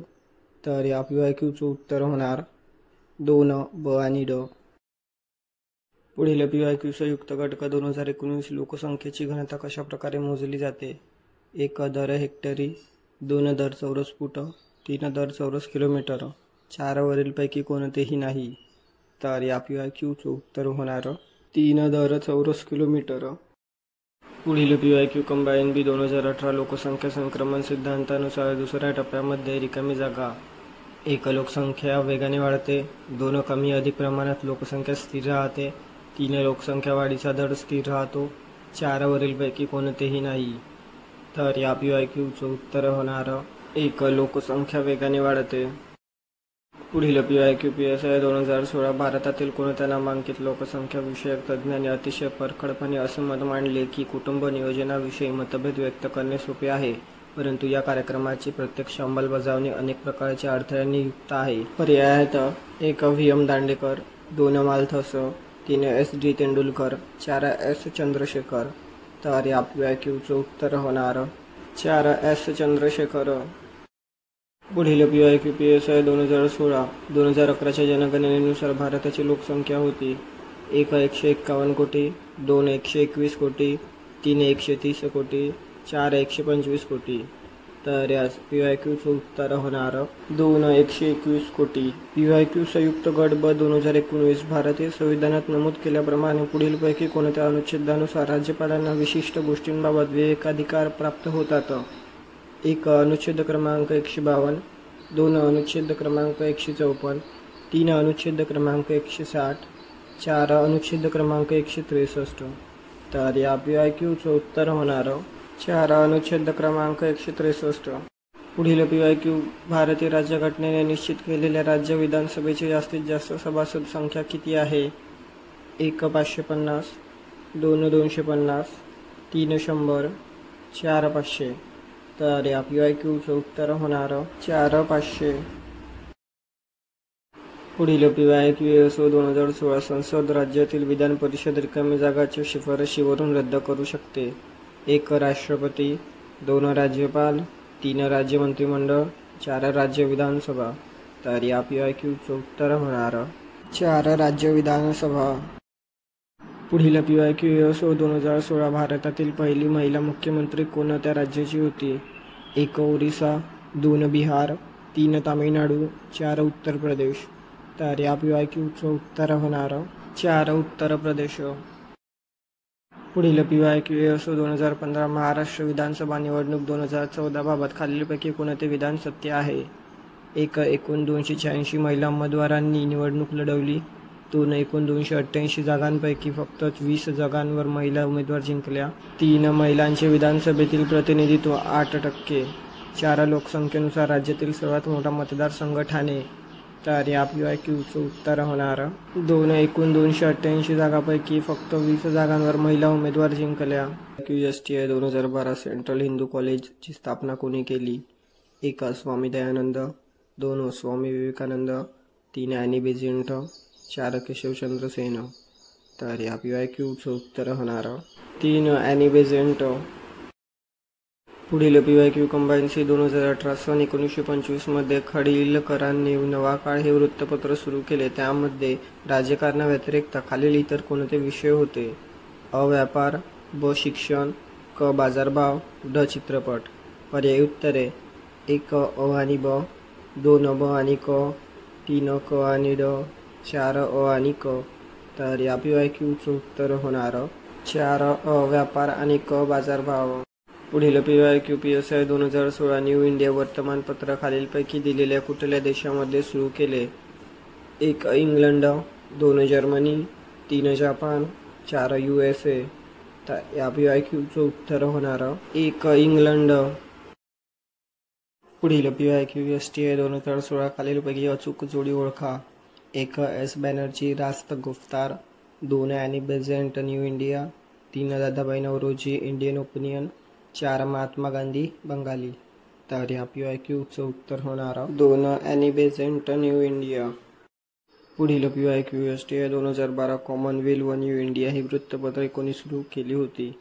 Speaker 1: तर या PYQचं उत्तर होणार 2 ब आणि ड. पुढील PYQ संयुक्त घटक 2019 लोकसंख्येची घनता कशा प्रकारे मोजली जाते? 1 दर हेक्टरी, 2 दर चौरस फूट, 3 दर चौरस किलोमीटर. 4 वरीलपैकी कोणतेही नाही. तर या PYQचं उत्तर होणार 3 दर चौरस किलोमीटर. पुढील PYQ कंबाईन बी 2018 लोकसंख्या संक्रमण सिद्धांतानुसार दुसऱ्या टप्प्यामध्ये रिकामी जागा. 1 लोकसंख्या वेगाने वाढते, 2 कमी अधिक प्रमाणात लोकसंख्या स्थिर राहते, 3 लोकसंख्या वाढीचा दर स्थिर राहतो, 4 वरीलपैकी कोणतेही नाही. तर या PYQचं उत्तर होणार 1 लोकसंख्या वेगाने वाढते. पुढील PYQ PSI 2016 भारतातील कोणत्या नामांकित लोकसंख्या विषयक तज्ज्ञांनी अतिशय परखडपणे असे मत मांडले की कुटुंब नियोजनाविषयी मतभेद व्यक्त करणे सोपे आहे, परंतु या कार्यक्रमाची प्रत्यक्ष अंमलबजावणी अनेक प्रकारच्या अडथळ्यांनी युक्त आहे. पर्याय आहेत 1 VM Dandekar, 2 Malthus, 3 SD Tendulkar, 4 S Chandrashekhar. तर या PYQचं उत्तर होणार 4 S चंद्रशेखर. पुढील PYQ PSI 2016 2011च्या जनगणनेनुसार भारताची लोकसंख्या होती 1 151 कोटी, 2 121 कोटी, 3 130 कोटी, 4 125 कोटी. तर या PYQचं उत्तर होणार 2 121 कोटी. PYQ संयुक्त गट ब 2019 भारतीय संविधानात नमूद केल्याप्रमाणे पुढीलपैकी कोणत्या अनुच्छेदानुसार राज्यपालांना विशिष्ट गोष्टींबाबत विवेकाधिकार प्राप्त होतात? 1 अनुच्छेद क्रमांक 152, 2 अनुच्छेद क्रमांक 154, 3 अनुच्छेद क्रमांक 160, 4 अनुच्छेद क्रमांक 163. तर या PYQचं उत्तर होणार 4 अनुच्छेद क्रमांक 163. पुढील PYQ भारतीय राज्यघटनेने निश्चित केलेल्या राज्य विधानसभेची जास्तीत जास्त सभासद संख्या किती आहे? 1 550, 2 250, 3 100, 4 500. तर या PYQचं उत्तर होणार 4 500. पुढील PYQ ISO 2016 संसद राज्यातील विधान परिषद रिकामी जागाच्या शिफारशीवरून रद्द करू शकते. 1 राष्ट्रपती, 2 राज्यपाल, 3 राज्य मंत्रिमंडळ, 4 राज्य विधानसभा. तर या PYQचं उत्तर होणार 4 राज्य विधानसभा. पुढील PYQ ISO 2016 भारतातील पहिली महिला मुख्यमंत्री कोणत्या राज्याची होती? 1 ओरिसा, 2 बिहार, 3 तामिळनाडू, 4 उत्तर प्रदेश. तर या PYQचं उत्तर होणार 4 उत्तर प्रदेश. पुढील PYQ ISO 2015 महाराष्ट्र विधानसभा निवडणूक 2014 बाबत खालीलपैकी कोणते विधान सत्य आहे? 1 एकूण 286 महिला उमेदवारांनी निवडणूक लढवली, 2 एकूण 288 जागांपैकी फक्त 20 जागांवर महिला उमेदवार जिंकल्या, 3 महिलांचे विधानसभेतील प्रतिनिधित्व 8%, 4 लोकसंख्येनुसार राज्यातील सर्वात मोठा मतदारसंघ ठाणे. तर या PYQचं उत्तर होणार 2 एकूण 288 जागांपैकी फक्त 20 जागांवर महिला उमेदवार जिंकल्या. STI 2012 सेंट्रल हिंदू कॉलेजची स्थापना कोणी केली? 1 स्वामी दयानंद, 2 स्वामी विवेकानंद, 3 ॲनी बेझंट, 4 केशवचंद्र सेन. तर या PYQचं उत्तर होणार 3 ॲनी बेझंट. पुढील PYQ कंबाईन सी 2018 सन 1925 खाडीलकरांनी नवा काळ हे वृत्तपत्र सुरू केले. त्यामध्ये राजकारणाव्यतिरिक्त खालील इतर कोणते विषय होते? अ व्यापार, ब शिक्षण, क बाजारभाव, ड चित्रपट. पर्यायी उत्तरे 1 अ आणि ब, 2 ब आणि क, 3 क आणि ड, 4 अ आणि क. तर या PYQचं उत्तर होणार 4 व्यापार आणि बाजारभाव. पुढील PYQ PSI 2016 न्यू इंडिया वर्तमानपत्र खालीलपैकी दिलेल्या कुठल्या देशामध्ये सुरू केले? 1 इंग्लंड, 2 जर्मनी, 3 जपान, 4 USA. तर या PYQचं उत्तर होणार 1 इंग्लंड. पुढील PYQ STI 2016 खालीलपैकी अचूक जोडी ओळखा. 1 S Banerjee, Rast Goftar, 2 Annie Besant, New India, 3 Dadabhai Naoroji, Indian opinion, 4 Mahatma Gandhi, Bengali. तर या PYQचं उत्तर होणार 2 ॲनी बेझंट, न्यू इंडिया. पुढील PYQ STI 2012 कॉमनवेल्थ व न्यू इंडिया ही वृत्तपत्रे कोणी सुरू केली होती?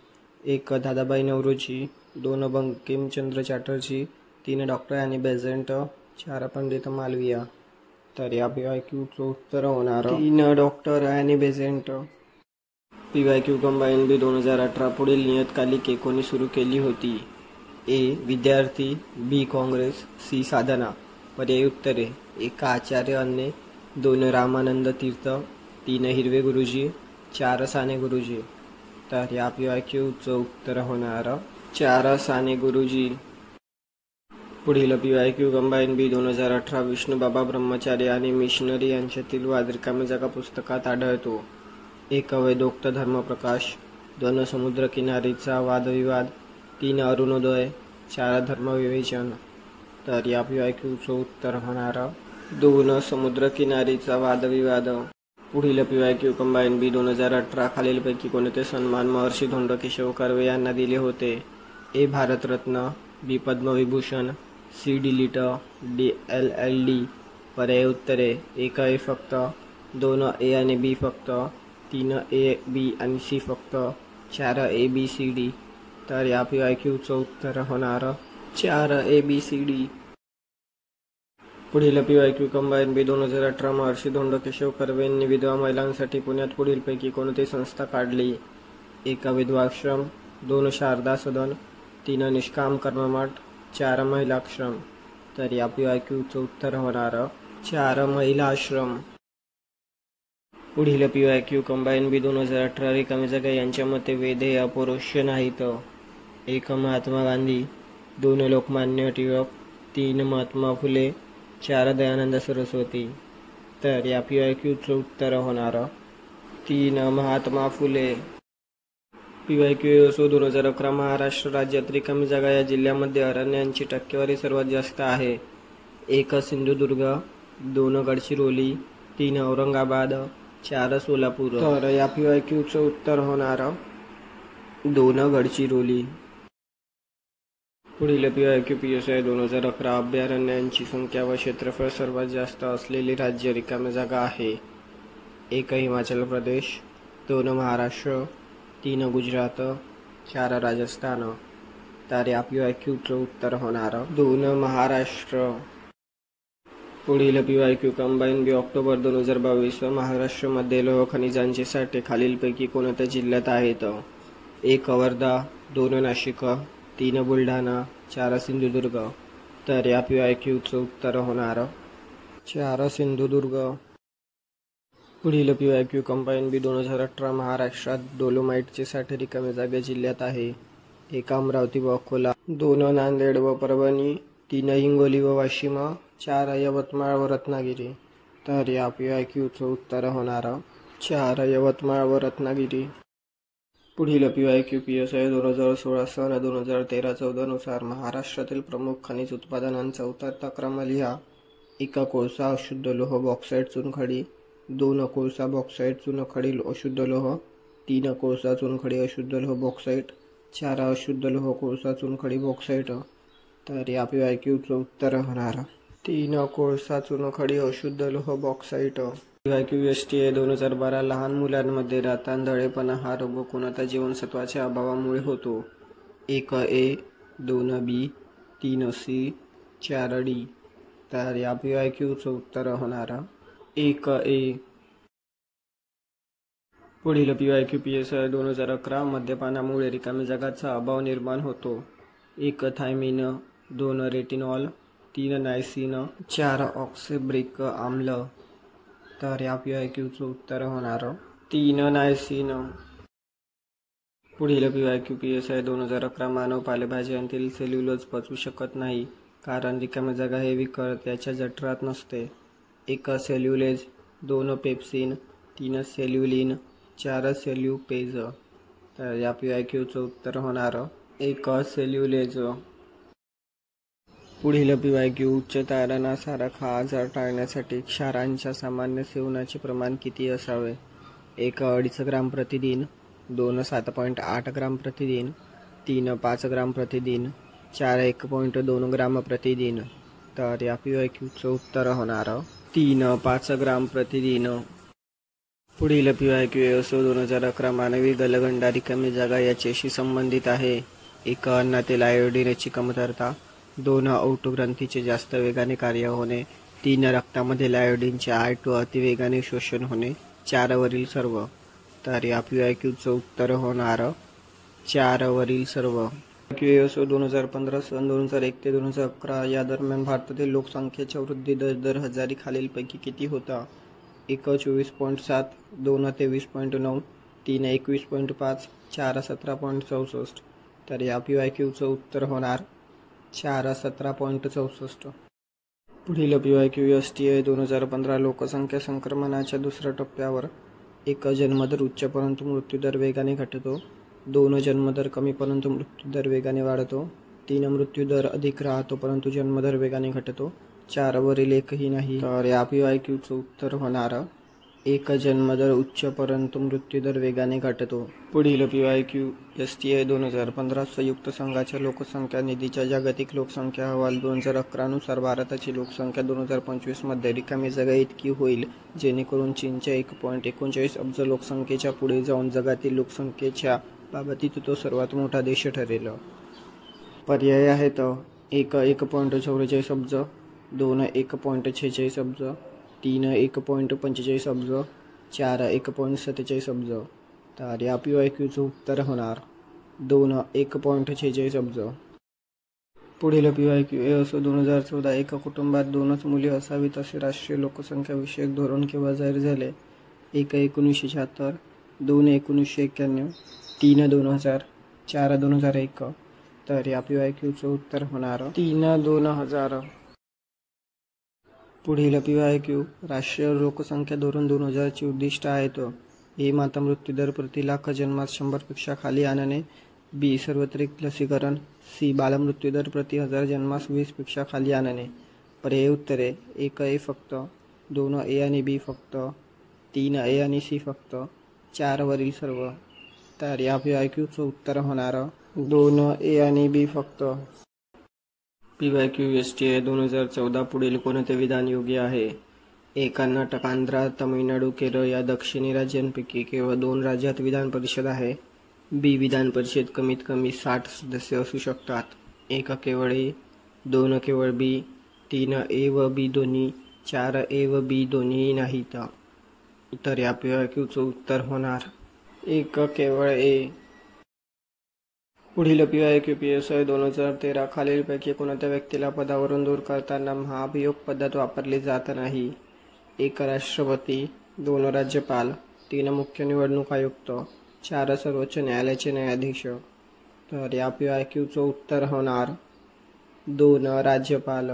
Speaker 1: 1 Dadabhai Naoroji, 2 Bankimchandra Chatterjee, 3 doctor Annie Besant, 4 Pandit Malviya. तर या PYQचं उत्तर होणार 3 doctor Annie Besant. PYQ combined B 2018 पुढील नियतकालिके कोणी सुरू केली होती? A विद्यार्थी, B काँग्रेस, C साधना. पर्यायी उत्तरे: 1 आचार्य अन्ने, 2 रामानंद तीर्थ, 3 हिरवे गुरुजी, 4 साने गुरुजी. तर या PYQचं उत्तर होणार 4 साने गुरुजी. पुढील PYQ कंबाईन बी 2018 विष्णुबाबा ब्रह्मचारी आणि मिशनरी यांच्यातील वाद रिकामी जागा पुस्तकात आढळतो. 1 वेदोक्त धर्मप्रकाश, 2 समुद्रकिनारीचा वादविवाद, 3 अरुणोदय, 4 धर्मविवेचन. तर या PYQचं उत्तर होणार 2 समुद्रकिनारीचा वादविवाद. पुढील PYQ कंबाईन बी 2018 खालीलपैकी कोणते सन्मान महर्षी धोंडो केशव कर्वे यांना दिले होते? A Bharat Ratna, B Padma Vibhushan, C delete, D LLD. पर्यायी उत्तरे: 1 A फक्त, 2 A आणि B फक्त, 3 A B आणि C फक्त, 4 ABCD. तर या PYQचं उत्तर होणार 4 ABCD. पुढील PYQ कंबाईन बी 2018 महर्षी धोंडो केशव कर्वे यांनी विधवा महिलांसाठी पुण्यात पुढीलपैकी कोणती संस्था काढली? 1 विधवाश्रम, 2 शारदा सदन, 3 निष्काम कर्ममठ, 4 महिलाश्रम. तर या PYQचं उत्तर होणार 4 महिलाश्रम. पुढील PYQ कंबाईन बी 2018 रिकामी जागा यांच्या मते वेद हे अपौरुष नाहीत. 1 महात्मा गांधी, 2 लोकमान्य टिळक, 3 महात्मा फुले, 4 दयानंद सरस्वती. तर या PYQचं उत्तर होणार 3 महात्मा फुले. PYQ SO 2011 महाराष्ट्र राज्यात रिकामी जागा या जिल्ह्यामध्ये अरण्यांची टक्केवारी सर्वात जास्त आहे. 1 सिंधुदुर्ग, 2 गडचिरोली, 3 औरंगाबाद, 4 सोलापूर. तर या PYQचं उत्तर होणार 2 गडचिरोली. पुढील PYQ PSI 2011 अभयारण्यांची संख्या व क्षेत्रफळ सर्वात जास्त असलेली राज्य रिकामी जागा आहे. 1 हिमाचल प्रदेश, 2 महाराष्ट्र, 3 गुजरात, 4 राजस्थान. तर या PYQचं उत्तर होणार 2 महाराष्ट्र. पुढील PYQ कंबाईन बी ऑक्टोबर 2022 महाराष्ट्रामध्ये लोह खनिजांचे साठे खालीलपैकी कोणत्या जिल्ह्यात आहेत? 1 वर्धा, 2 नाशिक, 3 बुलढाणा, 4 सिंधुदुर्ग. तर या PYQचं उत्तर होणार 4 सिंधुदुर्ग. पुढील PYQ कंबाईन बी 2018 महाराष्ट्रात डोलोमाईटचे साठे रिकामी जागा जिल्ह्यात आहे. 1 अमरावती व अकोला, 2 नांदेड व परभणी, 3 हिंगोली व वाशिम, 4 यवतमाळ व रत्नागिरी. तर या PYQचं उत्तर होणार 4 यवतमाळ व रत्नागिरी. पुढील PYQ PSI 2016 सन 2013-14 नुसार महाराष्ट्रातील प्रमुख खनिज उत्पादनांचा उतरता क्रम लिहा. 1 कोळसा अशुद्ध लोह बॉक्साईट चुनखडी, 2 कोळसा बॉक्साईट चुनखडी अशुद्ध लोह, 3 कोळसा चुनखडी अशुद्ध लोह बॉक्साईट, 4 अशुद्ध लोह कोळसा चुनखडी बॉक्साईट. तर या PYQचं उत्तर होणार 3 कोळसा चुनखडी अशुद्ध लोह बॉक्साईट. PYQ STI 2012 लहान मुलांमध्ये रतांधळेपणा हा रोग कोणत्या जीवनसत्वाच्या अभावामुळे होतो? 1 A, 2 B, 3 C, 4 D. तर या PYQचं उत्तर होणार 1 A. पुढील PYQ PSI 2011 मद्यपानामुळे रिकामी जागांचा अभाव निर्माण होतो. 1 थायमिन, 2 रेटिनॉल, 3 नायसिन, 4 ऑक्सॅब्रिक आम्ल. तर या PYQचं उत्तर होणार 3 नायसिन. पुढील PYQ PSI 2011 मानव पालेभाज्यांतील सेल्युलोज पचवू शकत नाही कारण रिकाम्या जागा हे विकर त्याच्या जठरात नसते. 1 सेल्युलेज, 2 पेप्सिन, 3 सेल्युलिन, 4 सेल्युपेज. तर या PYQचं उत्तर होणार 1 सेल्युलेज. पुढील PYQ उच्च तारणसारक हा आजार टाळण्यासाठी क्षारांच्या सामान्य सेवनाचे प्रमाण किती असावे? 1 2.5 ग्राम प्रतिदिन, 2 7.8 ग्राम प्रतिदिन, 3 5 ग्राम प्रतिदिन, 4 1.2 ग्राम प्रतिदिन. तर या PYQचं उत्तर होणार 3 5 ग्राम प्रतिदिन. पुढील PYQ ASO 2011 मानवी गलगंडा रिकामी जागा याच्याशी संबंधित आहे. 1 अन्नातील आयोडीनची कमतरता, 2 औटग्रंथीचे जास्त वेगाने कार्य होणे, 3 रक्तामधील आयोडीनचे I2 अतिवेगाने शोषण होणे, 4 वरील सर्व. तर या PYQचं उत्तर होणार 4 वरील सर्व. ASO 2015 सन 2001 ते 2011 या दरम्यान भारतातील लोकसंख्येच्या वृद्धी दर हजारी खालीलपैकी किती होता? 1 24.7, 2 23.9, 3 21.5, 4 17.64. तर या PYQचं उत्तर होणार 4 17.64. पुढील PYQ STI 2015 लोकसंख्या संक्रमणाच्या दुसऱ्या टप्प्यावर 1 जन्मदर उच्च परंतु मृत्यूदर वेगाने घटतो, 2 जन्मदर कमी परंतु मृत्यूदर वेगाने वाढतो, 3 मृत्यूदर अधिक राहतो परंतु जन्मदर वेगाने घटतो, 4 वरील एकही नाही. तर या PYQचं उत्तर होणार 1 जन्मदर उच्च परंतु मृत्यूदर वेगाने घटतो. पुढील PYQ STI 2015 संयुक्त संघाच्या लोकसंख्या निधीच्या जागतिक लोकसंख्या अहवाल 2011 नुसार भारताची लोकसंख्या 2025 मध्ये रिकामी जागा इतकी होईल जेणेकरून चीनच्या 1.39 अब्ज लोकसंख्येच्या पुढे जाऊन जगातील लोकसंख्येच्या बाबतीत तो सर्वात मोठा देश ठरेल. पर्याय आहेत 1 1.44 अब्ज, 2 1.46 अब्ज, 3 1.45 अब्ज, 4 1.47 अब्ज. तर या PYQचं उत्तर होणार 2 1.46 अब्ज. पुढील PYQ ASO 2014 एका कुटुंबात 2च मुले असावीत असे राष्ट्रीय लोकसंख्या विषयक धोरण केव्हा जाहीर झाले? 1 1976, 2 1991, 3 2000, 4 2001. तर या PYQचं उत्तर होणार 3 2000. पुढील PYQ राष्ट्रीय लोकसंख्या धोरण 2000 ची उद्दिष्ट आहेत. A माता मृत्यूदर प्रति लाख जन्मात 100 पेक्षा खाली आणणे, B सार्वत्रिक लसीकरण, C बालमृत्यूदर प्रति 1000 जन्मास 20 पेक्षा खाली आणणे. पर्याय उत्तरे 1 A फक्त, 2 A आणि B फक्त, 3 A आणि C फक्त, 4 वरील सर्व. तर या PYQचं उत्तर होणार 2 A आणि B फक्त. PYQ STI 2014 पुढील कोणते विधान योग्य आहे? 1 कर्नाटक, आंध्र, तमिळनाडू, केरळ या दक्षिणी राज्यांपैकी केवळ 2 राज्यात विधान परिषद आहे. B विधान परिषद कमीत कमी 60 सदस्य असू शकतात. 1 केवळ A, 2 केवळ B, 3 A व B दोन्ही, 4 A व B दोन्ही नाहीत. तर या PYQचं उत्तर होणार 1 केवळ A. पुढील PYQ PSI 2013 खालीलपैकी कोणत्या व्यक्तीला पदावरून दूर करताना महाभियोग पद्धत वापरली जात नाही? 1 राष्ट्रपती, 2 राज्यपाल, 3 मुख्य निवडणूक आयुक्त, 4 सर्वोच्च न्यायालयाचे न्यायाधीश. तर या PYQचं उत्तर होणार 2 राज्यपाल.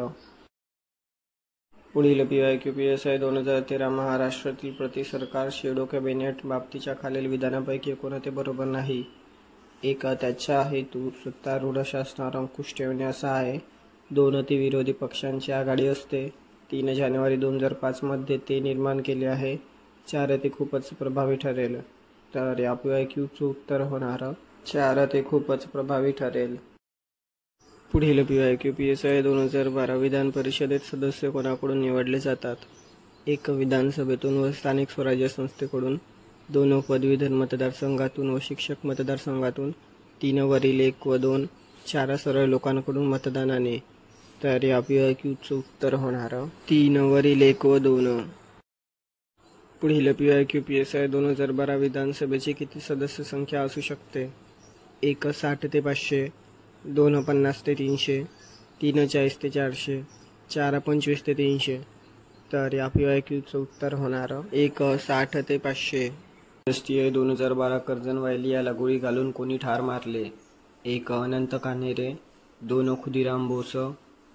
Speaker 1: पुढील PYQ PSI 2013 महाराष्ट्रातील प्रति सरकार शेडो कॅबिनेट बाबतीच्या खालील विधानापैकी कोणते बरोबर नाही? 1 त्याचा हेतू सत्तारूढ शासनावर अंकुश ठेवणे असा आहे. 2 ती विरोधी पक्षांची आघाडी असते. 3 जानेवारी 2005 मध्ये ते निर्माण केले आहे. 4 ते खूपच प्रभावी ठरेल. तर या PYQचं उत्तर होणार 4 ते खूपच प्रभावी ठरेल. पुढील PYQ PSI 2012 विधान परिषदेत सदस्य कोणाकडून निवडले जातात? 1 विधानसभेतून व स्थानिक स्वराज्य संस्थेकडून, 2 पदवीधर मतदारसंघातून व शिक्षक मतदारसंघातून, 3 वरील 1 व 2, 4 सरळ लोकांकडून मतदानाने. तर या PYQचं उत्तर होणार 3 वरील 1 व 2. पुढील PYQ PSI 2012 विधानसभेची किती सदस्य संख्या असू शकते? 1 60 ते 500, 2 50 ते 300, 3 40 ते 400, 4 25 ते 300. तर या PYQचं उत्तर होणार 1 60 ते 500. STI 2012 कर्जन वैली याला गोळी घालून कोणी ठार मारले? 1 अनंत कान्हेरे, 2 खुदिराम बोस,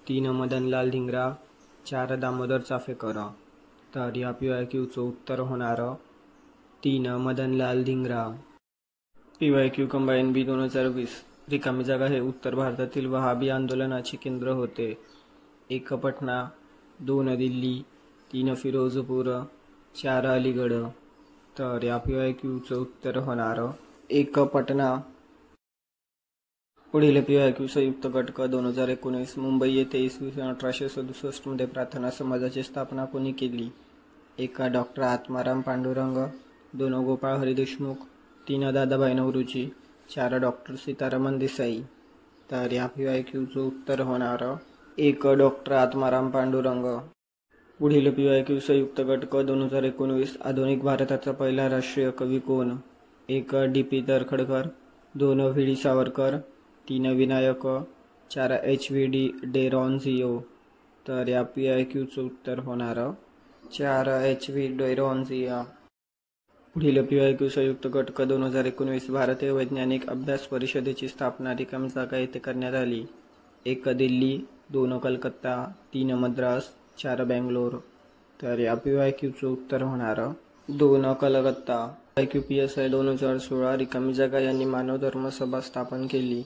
Speaker 1: 3 मदनलाल धिंगरा, 4 दामोदर चाफेकर. तर या PYQचं उत्तर होणार 3 Madanlal Dhingra. PYQ combined B 2020. रिकामी जागा हे उत्तर भारतातील वहाबी आंदोलनाचे केंद्र होते. 1 पटना, 2 दिल्ली, 3 फिरोजपूर, 4 अलीगड. तर या PYQचं उत्तर होणार 1 पटना. पुढील PYQ संयुक्त गट क 2019. मुंबई येथे इसवी सन 1867 मध्ये प्रार्थना समाजाची स्थापना कोणी केली? 1 डॉक्टर आत्माराम पांडुरंग, 2 गोपाळ हरी देशमुख, 3 दादाभाई नौरोजी, 4 डॉक्टर सीतारामन देसाई. तर या PYQचं उत्तर होणार 1 डॉक्टर आत्माराम पांडुरंग. पुढील PYQ संयुक्त गट क 2019. आधुनिक भारताचा पहिला राष्ट्रीय कवी कोण? 1 DP Tarkhadkar, 2 VD Savarkar, 3 Vinayak, 4 HVD डेरॉन्झिओ. तर या PYQचं उत्तर होणार 4 HV डेरॉन्झिओ. पुढील PYQ संयुक्त गट क 2019. भारतीय वैज्ञानिक अभ्यास परिषदेची स्थापना रिकामी जागा येथे करण्यात आली. 1 दिल्ली, 2 कलकत्ता, 3 मद्रास, 4 बेंगलोर. तर या PYQचं उत्तर होणार 2 कलकत्ता. PYQ PSI 2016. रिकामी जागा यांनी मानव धर्म सभा स्थापन केली.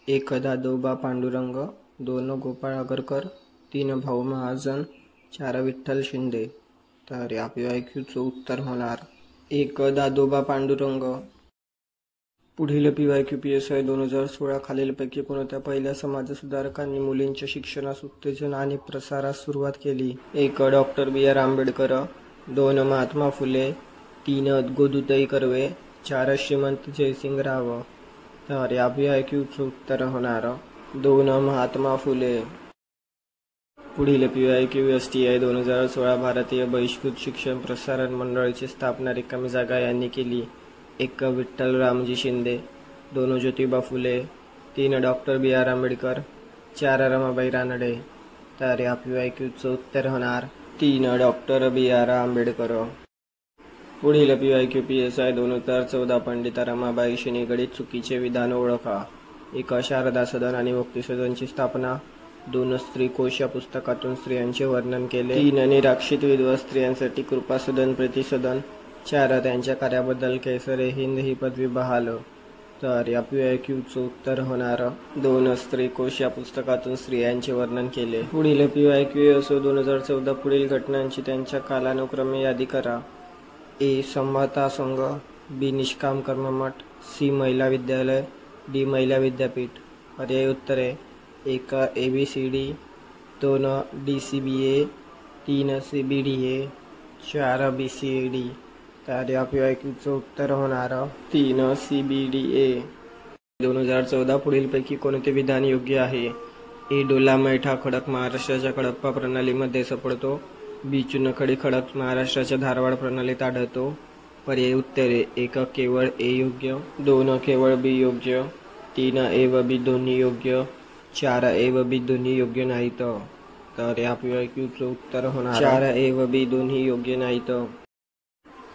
Speaker 1: 1 दादोबा पांडुरंग, 2 गोपाळ आगरकर, 3 भाऊ महाजन, 4 विठ्ठल शिंदे. तर या PYQचं उत्तर होणार 1 दादोबा पांडुरंग. पुढील PYQ PSI 2016. खालीलपैकी कोणत्या पहिल्या समाजसुधारकांनी मुलींच्या शिक्षणास उत्तेजन आणि प्रसारास सुरुवात केली? 1 डॉक्टर BR आंबेडकर, 2 महात्मा फुले, 3 गोदुताई कर्वे, 4 श्रीमंत जयसिंगराव. तर या PYQचं उत्तर होणार 2 महात्मा फुले. पुढील PYQ STI 2016. भारतीय बहिष्कृत शिक्षण प्रसारण मंडळाची स्थापना रिकामी जागा यांनी केली. 1 विठ्ठल रामजी शिंदे, 2 ज्योतिबा फुले, 3 डॉक्टर BR आंबेडकर, 4 रमाबाई रानडे. तर या PYQचं उत्तर होणार 3 डॉक्टर BR आंबेडकर. पुढील PYQ PSI 2014. पंडिता रमाबाईशी निगडीत चुकीचे विधान ओळखा. 1 शारदा सदन आणि मुक्ती सदनची स्थापना, 2 स्त्री कोश या पुस्तकातून स्त्रियांचे वर्णन केले, 3 निराक्षित विधवा स्त्रियांसाठी कृपा सदन प्रतिसदन, 4 त्यांच्या कार्याबद्दल कैसरे हिंद ही पदवी बहाल. तर या PYQचं उत्तर होणार 2 स्त्री कोश या पुस्तकातून स्त्रियांचे वर्णन केले. पुढील PYQ असो 2014. पुढील घटनांची त्यांच्या कालानुक्रमे यादी करा. A समता संघ, B निष्काम कर्ममठ, C महिला विद्यालय, D महिला विद्यापीठ. पर्याय उत्तरे: 1 ABCD, 2 DCBA, 3 CBDA, 4 BCD. तर या PYQचं उत्तर होणार 3 CBDA. 2014. पुढीलपैकी कोणते विधान योग्य आहे? A डोलामेठ हा खडक महाराष्ट्राच्या कडप्पा प्रणालीमध्ये सापडतो. B चुनखडी खडक महाराष्ट्राच्या धारवाड प्रणालीत आढळतो. पर्याय उत्तरे: 1 केवळ A योग्य, 2 केवळ B योग्य, 3 A व B दोन्ही योग्य, 4 A व B दोन्ही योग्य नाहीत. तर या PYQचं उत्तर होणार 4 A व B दोन्ही योग्य नाहीत.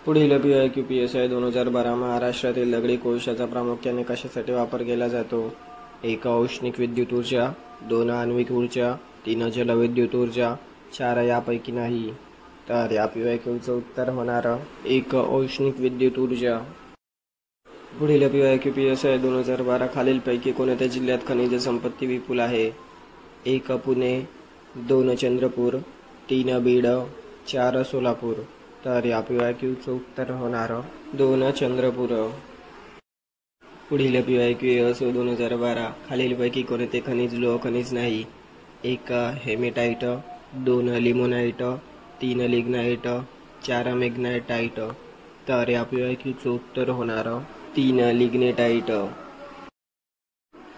Speaker 1: पुढील PYQ PSI 2012. महाराष्ट्रातील दगडी कोळशाचा प्रामुख्याने कशासाठी वापर केला जातो? 1 औष्णिक विद्युत ऊर्जा, 2 आण्विक ऊर्जा, 3 जलविद्युत ऊर्जा, 4 यापैकी नाही. तर या PYQचं उत्तर होणार 1 औष्णिक विद्युत ऊर्जा. पुढील PYQ PSI 2012. खालीलपैकी कोणत्या जिल्ह्यात खनिज संपत्ती विपुल आहे? 1 पुणे, 2 चंद्रपूर, 3 बीड, 4 सोलापूर. तर या PYQचं उत्तर होणार 2 चंद्रपूर. पुढील PYQ असो 2012. खालीलपैकी कोणते खनिज लोह खनिज नाही? 1 हेमेटाइट, 2 लिमोनाइट, 3 लिग्नाइट, 4 मॅग्नेटाइट. तर या PYQचं उत्तर होणार 3 लिग्नेटाइट.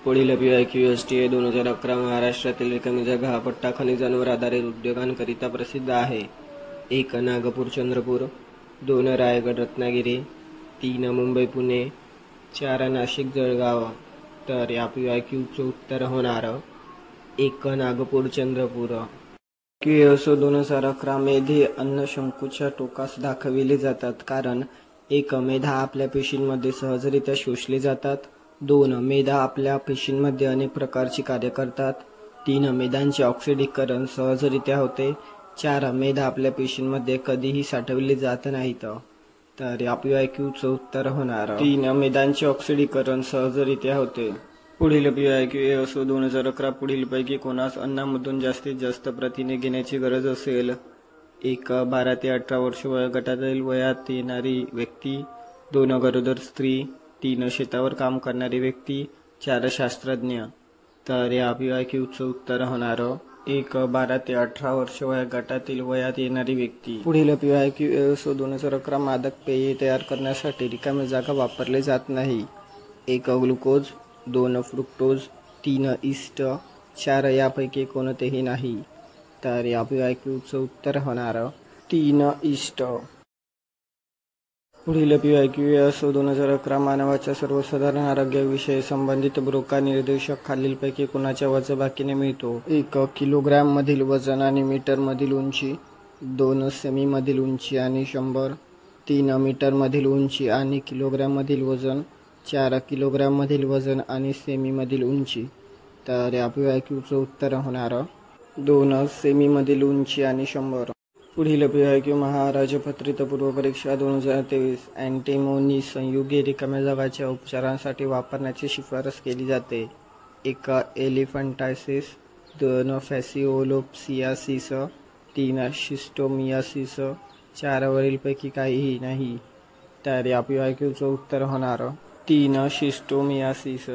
Speaker 1: पुढील PYQ STI 2011. महाराष्ट्रातील रिकामी जागा हा पट्टा खनिजांवर आधारित उद्योगांकरिता प्रसिद्ध आहे. 1 नागपूर चंद्रपूर, 2 रायगड रत्नागिरी, 3 मुंबई पुणे, 4 नाशिक जळगाव. तर या PYQचं उत्तर होणार 1 नागपूर चंद्रपूर. PYQ 2011. मेधे अन्न शंकूच्या टोकास दाखविले जातात कारण 1. मेधा आपल्या पेशींमध्ये सहजरित्या शोषले जातात. 2. मेधा आपल्या पेशींमध्ये अनेक प्रकारची कार्य करतात. 3. मेधांचे ऑक्सिडीकरण सहजरित्या होते. 4. मेधा आपल्या पेशींमध्ये कधीही साठवले जात नाहीत. तर या PYQचं उत्तर होणार 3. मेधांचे ऑक्सिडीकरण सहजरित्या होते. पुढील PYQ असो 2011 पुढीलपैकी कोणास अन्नामधून जास्तीत जास्त प्रथिने घेण्याची गरज असेल? 1. 12 ते 18 वर्ष वयोगटातील वयात येणारी व्यक्ती. 2. गरोदर स्त्री. 3. शेतावर काम करणारी व्यक्ती. 4. शास्त्रज्ञ. तर या PYQचं उत्तर होणार 1. 12 ते 18 वर्ष वयोगटातील वयात येणारी व्यक्ती. पुढील PYQ असो 2011 मादक पेये तयार करण्यासाठी रिकामी जागा वापरली जात नाही. 1. ग्लुकोज. 2. फ्रुक्टोज. 3. ईस्ट. 4. यापैकी कोणतेही नाही. तर या PYQचं उत्तर होणार 3. ईस्ट. पुढील PYQ असो 2011 मानवाच्या सर्वसाधारण आरोग्याविषयी संबंधित ब्रोका निर्देशक खालीलपैकी कोणाच्या वजबाकीने मिळतो? 1. किलोग्रॅम मधील वजन आणि मीटर मधील उंची. 2. सेमी मधील उंची आणि 100. 3. मीटर मधील उंची आणि किलोग्रॅम मधील वजन. 4. किलोग्रॅम मधील वजन आणि सेमी मधील उंची. तर या PYQचं उत्तर होणार 2. सेमी मधील उंची आणि 100. पुढील PYQ महाराजपत्रित पूर्वपरीक्षा 2023 अँटीमोनी संयुगे रिकाम्या जागाच्या उपचारांसाठी वापरण्याची शिफारस केली जाते. 1. एलिफंटायसिस. 2. फॅसिओलोप्सियासिस. 3. शिस्टोमियासिस. 4 वरीलपैकी काहीही नाही. तर या PYQचं उत्तर होणार 3. शिस्टोमियासिस.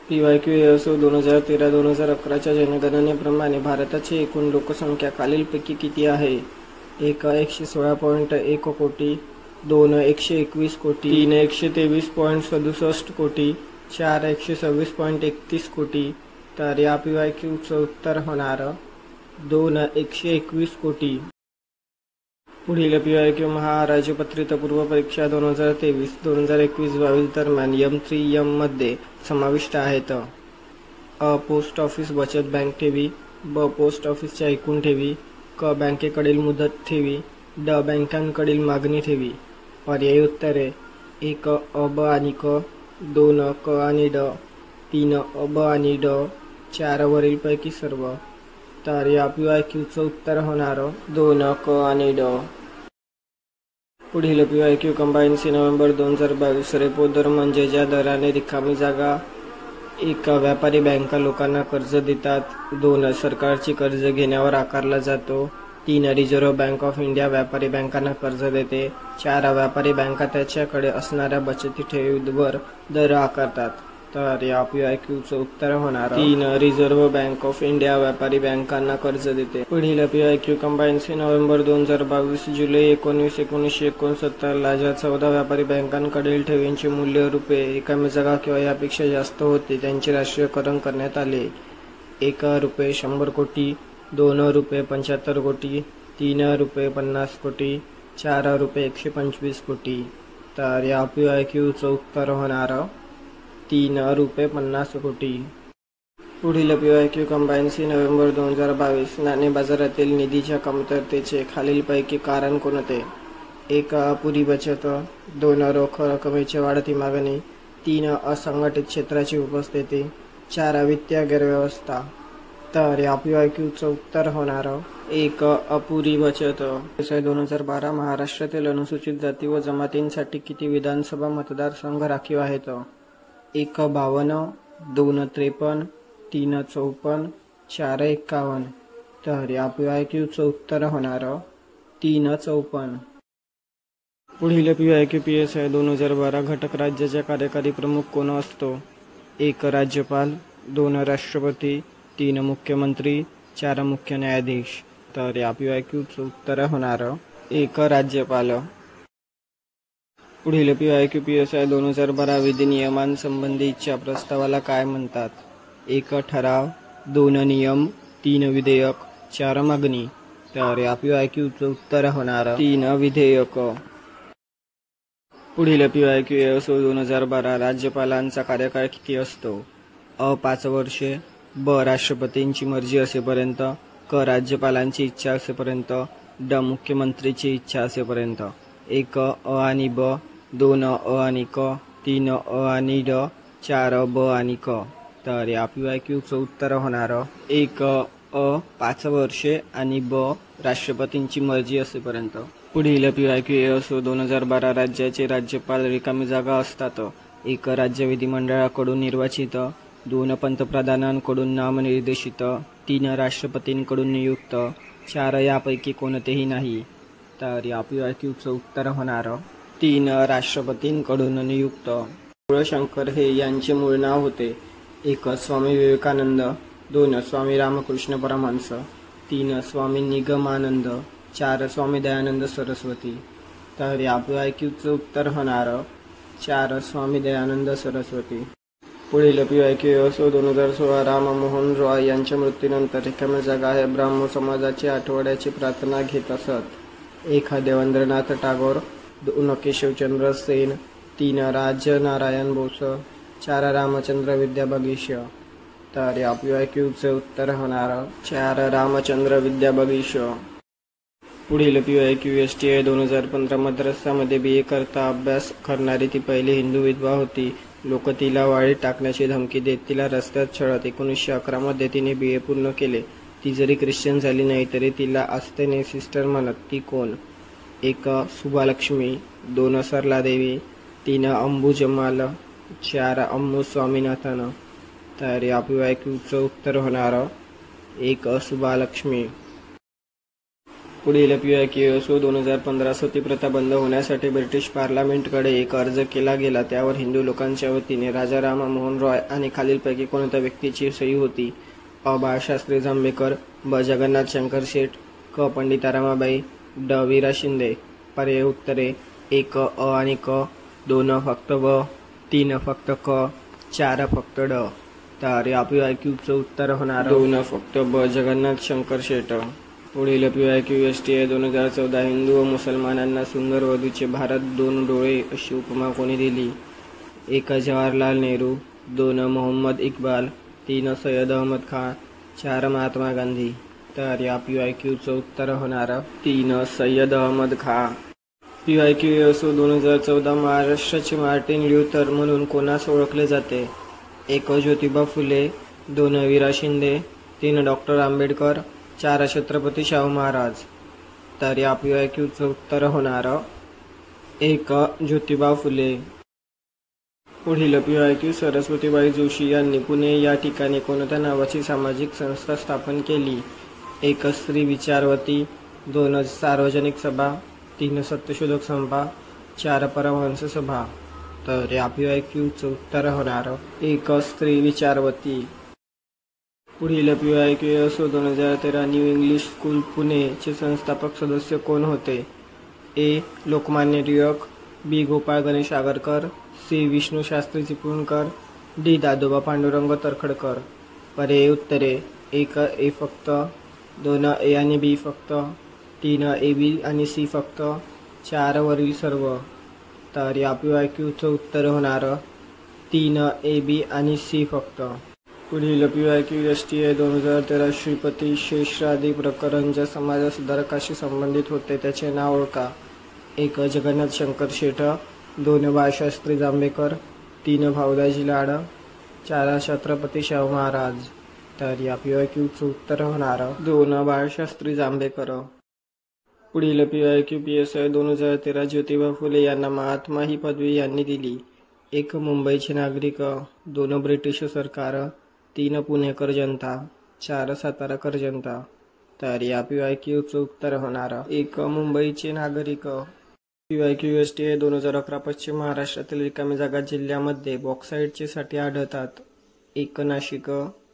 Speaker 1: PYQ असो 2013-2011च्या जनगणनेप्रमाणे भारताची एकूण लोकसंख्या खालीलपैकी किती आहे? 1. 116.1 कोटी. 2. 121 कोटी. 3. 123.67 कोटी. 4. 126.31 कोटी. तर या PYQचं उत्तर होणार 2. 121 कोटी. पुढील PYQ महाराजपत्रित पूर्वपरीक्षा 2023-2021-22 दरम्यान M3M मध्ये समाविष्ट आहेत. अ. पोस्ट ऑफिस बचत बँक ठेवी. ब. पोस्ट ऑफिसच्या एकूण ठेवी. क. बँकेकडील मुदत ठेवी. ड. बँकांकडील मागणी ठेवी. पर्यायी उत्तरे 1. अ, ब आणि क. 2. क आणि ड. 3. अ, ब आणि ड. 4 वरीलपैकी सर्व. तर या PYQचं उत्तर होणार 2. क आणि ड. पुढील PYQ कंबाईन नोव्हेंबर 2022 रेपो दर म्हणजे ज्या दराने रिकामी जागा. 1. व्यापारी बँका लोकांना कर्ज देतात. 2. सरकारची कर्ज घेण्यावर आकारला जातो. 3. रिझर्व्ह बँक ऑफ इंडिया व्यापारी बँकांना कर्ज देते. 4. व्यापारी बँका त्याच्याकडे असणाऱ्या बचती ठेवीवर दर आकारतात. तर या PYQचं उत्तर होणार 3. रिझर्व्ह बँक ऑफ इंडिया व्यापारी बँकांना कर्ज देते. पुढील PYQ कंबाईन नोव्हेंबर 2022 जुलै 19 1969 ला ज्या 14 व्यापारी बँकांकडील ठेवींचे मूल्य रुपये रिकामी जागा किंवा यापेक्षा जास्त होते त्यांचे राष्ट्रीयकरण करण्यात आले. 1. रुपये 100 कोटी. 2. रुपये 75 कोटी. 3. रुपये 50 कोटी. 4. रुपये 125 कोटी. तर या PYQचं उत्तर होणार 3. रुपये 50 कोटी. पुढील PYQ कंबाईन नोव्हेंबर 2022 नाणे बाजारातील निधीच्या कमतरतेचे खालीलपैकी कारण कोणते? 1. अपुरी बचत. 2. रोख रकमेची वाढती मागणी. 3. असंघटित क्षेत्राची उपस्थिती. 4. वित्तीय गैरव्यवस्था. तर या PYQचं उत्तर होणार 1. अपुरी बचत. 2012 महाराष्ट्रातील अनुसूचित जाती व जमातींसाठी किती विधानसभा मतदारसंघ राखीव आहेत? 1. 52. 2. 53. 3. 54. 4. 51. तर या PYQचं उत्तर होणार 3. 54. पुढील PYQ PSI 2012 घटक राज्याचा कार्यकारी प्रमुख कोण असतो? 1. राज्यपाल. 2. राष्ट्रपती. 3. मुख्यमंत्री. 4. मुख्य न्यायाधीश. तर या PYQचं उत्तर होणार 1. राज्यपाल. पुढील PYQ PSI 2012 विधिनियमांसंबंधी इच्छा प्रस्तावाला काय म्हणतात? 1. ठराव. 2. नियम. 3. विधेयक. 4. मागणी. तर या PYQचं उत्तर होणार 3. विधेयक. पुढील PYQ असो 2012 राज्यपालांचा कार्यकाळ किती असतो? अ. 5 वर्षे. ब. राष्ट्रपतींची मर्जी असेपर्यंत. क. राज्यपालांची इच्छा असेपर्यंत. ड. मुख्यमंत्रीची इच्छा असेपर्यंत. 1. अ आणि ब. 2 अ आणि क, 3 अ आणि ड, 4 ब आणि क. तर या PYQचं उत्तर होणार 1 अ 5 वर्षे आणि ब राष्ट्रपतींची मर्जी असेपर्यंत. पुढील PYQ असो 2012 राज्याचे राज्यपाल रिकामी जागा असतात. 1 राज्य विधिमंडळाकडून निर्वाचित, 2 पंतप्रधानांकडून नामनिर्देशित, 3 राष्ट्रपतींकडून नियुक्त, 4 यापैकी कोणतेही नाही. तर या PYQचं उत्तर होणार 3 राष्ट्रपतींकडून नियुक्त. शिवशंकर हे यांचे मूळ नाव होते. 1 स्वामी विवेकानंद, 2 स्वामी रामकृष्ण परमहंस, 3 स्वामी निगमानंद, 4 स्वामी दयानंद सरस्वती. तर या PYQचं उत्तर होणार 4 स्वामी दयानंद सरस्वती. पुढील PYQ असो 2016 राममोहन रॉय यांच्या मृत्यूनंतर रिकाम्या जागा हे ब्राह्मण समाजाचे आठवड्याची प्रार्थना घेत असत. 1 देवेंद्रनाथ टागोर, 2 केशवचंद्र सेन, 3 राजनारायण बोस, 4 रामचंद्र विद्या बगीश. तर या PYQचे उत्तर होणार 4 रामचंद्र विद्या बगीश. पुढील PYQ STI 2015 मद्रासमध्ये BA करता अभ्यास करणारी ती पहिली हिंदू विधवा होती. लोक तिला वाळीत टाकण्याची धमकी देत तिला रस्त्यात छळत. 1911 मध्ये तिने BA पूर्ण केले. ती जरी ख्रिश्चन झाली नाही तरी तिला आस्थेने सिस्टर म्हणत. ती कोण? 1 सुभालक्ष्मी, 2 सरलादेवी, 3 अंबुजमाल, 4 अम्मू स्वामीनाथन. तर या PYQचं उत्तर होणार 1 सुभालक्ष्मी. पुढील PYQ असो 2015 सती प्रथा बंद होण्यासाठी ब्रिटिश पार्लमेंटकडे एक अर्ज केला गेला. त्यावर हिंदू लोकांच्या वतीने राजा राममोहन रॉय आणि खालीलपैकी कोणत्या व्यक्तीची सही होती? अ बाळशास्त्री जांभेकर, ब जगन्नाथ शंकर शेठ, क पंडिता रमाबाई, ड वीरा शिंदे. पर्याय उत्तरे 1 अ आणि क, 2 फक्त ब, 3 फक्त क, 4 फक्त ड. तर या PYQचं उत्तर होणार 2 फक्त ब जगन्नाथ शंकर शेठ. पुढील PYQ STI 2014 हिंदू व मुसलमानांना सुंदर वधूचे भारत 2 डोळे अशी उपमा कोणी दिली? 1 जवाहरलाल नेहरू, 2 मोहम्मद इक्बाल, 3 सय्यद अहमद खान, 4 महात्मा गांधी. तर या PYQचं उत्तर होणार 3 सय्यद अहमद खान. PYQ असो 2014 महाराष्ट्राचे मार्टिन ल्यूथर म्हणून कोणास ओळखले जाते? 1 ज्योतिबा फुले, 2 वीरा शिंदे, 3 डॉक्टर आंबेडकर, 4 छत्रपती शाहू महाराज. तर या PYQचं उत्तर होणार 1 ज्योतिबा फुले. पुढील PYQ सरस्वतीबाई जोशी यांनी पुणे या ठिकाणी कोणत्या नावाची सामाजिक संस्था स्थापन केली? 1 स्त्री विचारवती, 2 सार्वजनिक सभा, 3 सत्यशोधक सभा, 4 परमहंस सभा. तर या PYQचं उत्तर होणार 1 स्त्री विचारवती. पुढील PYQ असो 2013 न्यू इंग्लिश स्कूल पुणे चे संस्थापक सदस्य कोण होते? ए लोकमान्य टिळक, बी गोपाळ गणेश आगरकर, सी विष्णू शास्त्री चिपळूणकर, डी दादोबा पांडुरंग तरखडकर. पर्याय उत्तरे 1 ए फक्त, 2 ए आणि बी फक्त, 3 ए बी आणि सी फक्त, 4 वरील सर्व. तर या PYQचं उत्तर होणार 3 ए बी आणि सी फक्त. पुढील PYQ STI 2013 श्रीपती शेषरादी प्रकरण ज्या समाजसुधारकाशी संबंधित होते त्याचे नाव ओळखा. 1 जगन्नाथ शंकर शेठ, 2 बाळशास्त्री जांभेकर, 3 भाऊदाजी लाड, 4 छत्रपती शाहू महाराज. तर या PYQचं उत्तर होणार 2 बाळशास्त्री जांभेकर. पुढील PYQ PSI 2013 ज्योतिबा फुले यांना महात्मा ही पदवी यांनी दिली? 1 मुंबईचे नागरिक, 2 ब्रिटिश सरकार, 3 पुणेकर जनता, 4 साताराकर जनता. तर या PYQचं उत्तर होणार 1 मुंबईचे नागरिक. PYQ STI 2011 पश्चिम महाराष्ट्रातील रिकामी जागा जिल्ह्यामध्ये बॉक्साईटचे साठे आढळतात? 1 नाशिक,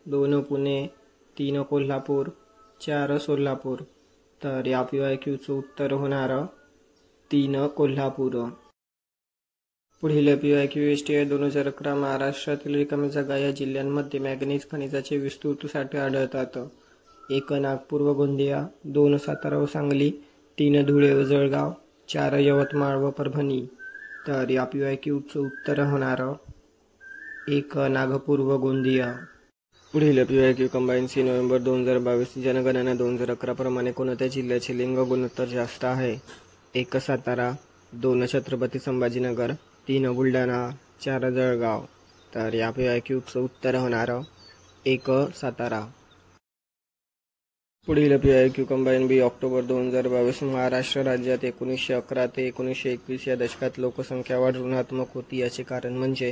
Speaker 1: 2 पुणे, 3 कोल्हापूर, 4 सोलापूर. तर या PYQचं उत्तर होणार 3 कोल्हापूर. पुढील PYQ STI 2011 महाराष्ट्रातील रिकामी जागा या जिल्ह्यांमध्ये मॅंगनीज खनिजाचे विस्तृत साठे आढळतात? 1 नागपूर व गोंदिया, 2 सातारा व सांगली, 3 धुळे व जळगाव, 4 यवतमाळ व परभणी. तर या PYQचं उत्तर होणार 1 नागपूर व गोंदिया. पुढील PYQ कंबाईन सी नोव्हेंबर 2022 जनगणना 2011 प्रमाणे कोणत्या जिल्ह्याचे लिंग गुणोत्तर जास्त आहे? 1 सातारा, 2 छत्रपती संभाजीनगर, 3 बुलढाणा, 4 जळगाव. तर या PYQचं उत्तर होणार 1 सातारा. पुढील PYQ कंबाईन बी ऑक्टोबर 2022. महाराष्ट्र राज्यात 1911 ते 1921 या दशकात लोकसंख्या वाढ ऋणात्मक होती. याचे कारण म्हणजे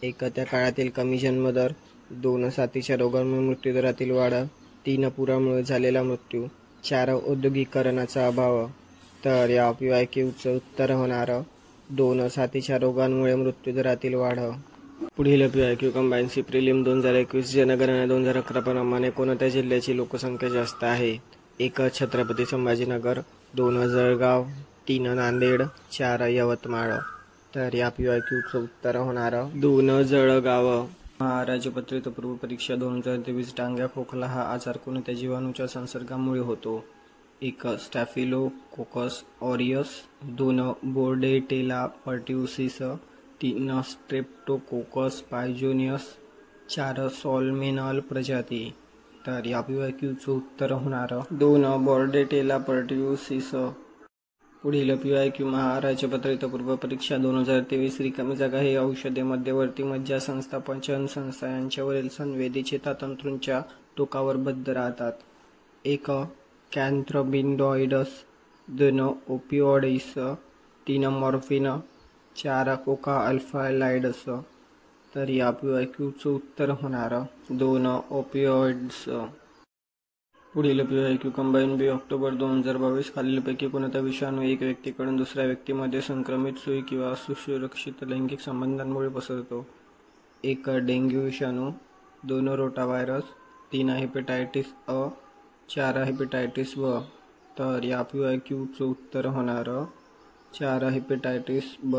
Speaker 1: 1 त्या काळातील कमी जन्मदर, 2 साथीच्या रोगांमुळे मृत्यूदरातील वाढ, 3 पुरामुळे झालेला मृत्यू, 4 औद्योगिकरणाचा अभाव. तर या PYQचं उत्तर होणार 2 साथीच्या रोगांमुळे मृत्यूदरातील वाढ. पुढील PYQ कंबाईन सी प्रिलिम 2021. जनगणना 2011 प्रमाणे कोणत्या जिल्ह्याची लोकसंख्या जास्त आहे? 1 छत्रपती संभाजीनगर, 2 जळगाव, 3 नांदेड, 4 यवतमाळ. तर या PYQचं उत्तर होणार 2 जळगाव. महाराजपत्रित पूर्व परीक्षा 2023. टांग्या खोकला हा आजार कोणत्या जीवाणूच्या संसर्गामुळे होतो? 1 staphylococcus aureus, 2 Bordetella pertussis, 3 Streptococcus पायझोनियस, 4 सॉल्मेनल प्रजाती. तर या PYQचं उत्तर होणार 2 बोर्डेटेला पर्ट्युसिस. पुढील PYQ महाराजपत्रित पूर्व परीक्षा 2023. रिकामी जागा हे औषधे, मध्यवर्ती मज्जासंस्था, पचन संस्था यांच्यावरील संवेदी चेतातंतूंच्या टोकावर बद्ध राहतात. 1 कॅन्थ्रबिनॉइड्स, 2 ओपिओइड्स, 3 मॉर्फिन, 4 कोका अल्फालाइड्स. तर या PYQचं उत्तर होणार 2 ओपिओइड्स. पुढील PYQ कंबाईन बी ऑक्टोबर 2022. खालीलपैकी कोणता विषाणू एक व्यक्तीकडून दुसऱ्या व्यक्तीमध्ये संक्रमित सुई किंवा असुरक्षित लैंगिक संबंधांमुळे पसरतो? 1 डेंग्यू विषाणू, 2 रोटाव्हायरस, 3 हेपेटायटिस अ, 4 हेपेटायटिस ब. तर या PYQचं उत्तर होणार 4 हेपेटायटिस ब.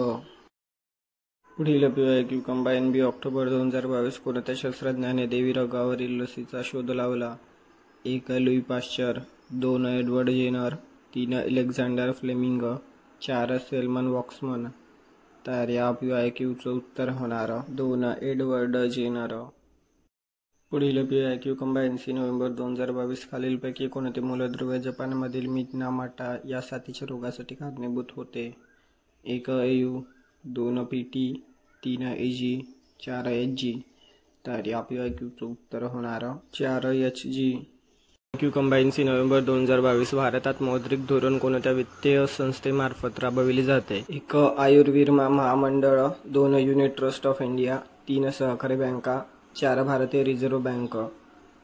Speaker 1: पुढील PYQ कंबाईन बी ऑक्टोबर 2022. कोणत्या शास्त्रज्ञाने देवी रोगावरील लसीचा शोध लावला? 1 Louis Pasteur, 2 Edward Jenner, 3 Alexander Fleming, 4 Selman Waksman. तर या PYQचं उत्तर होणार 2 एडवर्ड जेनर. पुढील PYQ कंबाईन सी नोव्हेंबर 2022. खालीलपैकी कोणते मूलद्रव्य जपानमधील मिनामाटा या साथीच्या रोगासाठी कारणीभूत होते? 1 AU, 2 PT, 3 AG, 4 HG. तर या PYQचं उत्तर होणार 4 HG. PYQ combine C November 2022. भारतात मौद्रिक धोरण कोणत्या वित्तीय संस्थेमार्फत राबविले जाते? 1 आयुर्विमा महामंडळ, 2 युनिट ट्रस्ट ऑफ इंडिया, 3 सहकारी बँका, 4 भारतीय रिझर्व्ह बँक.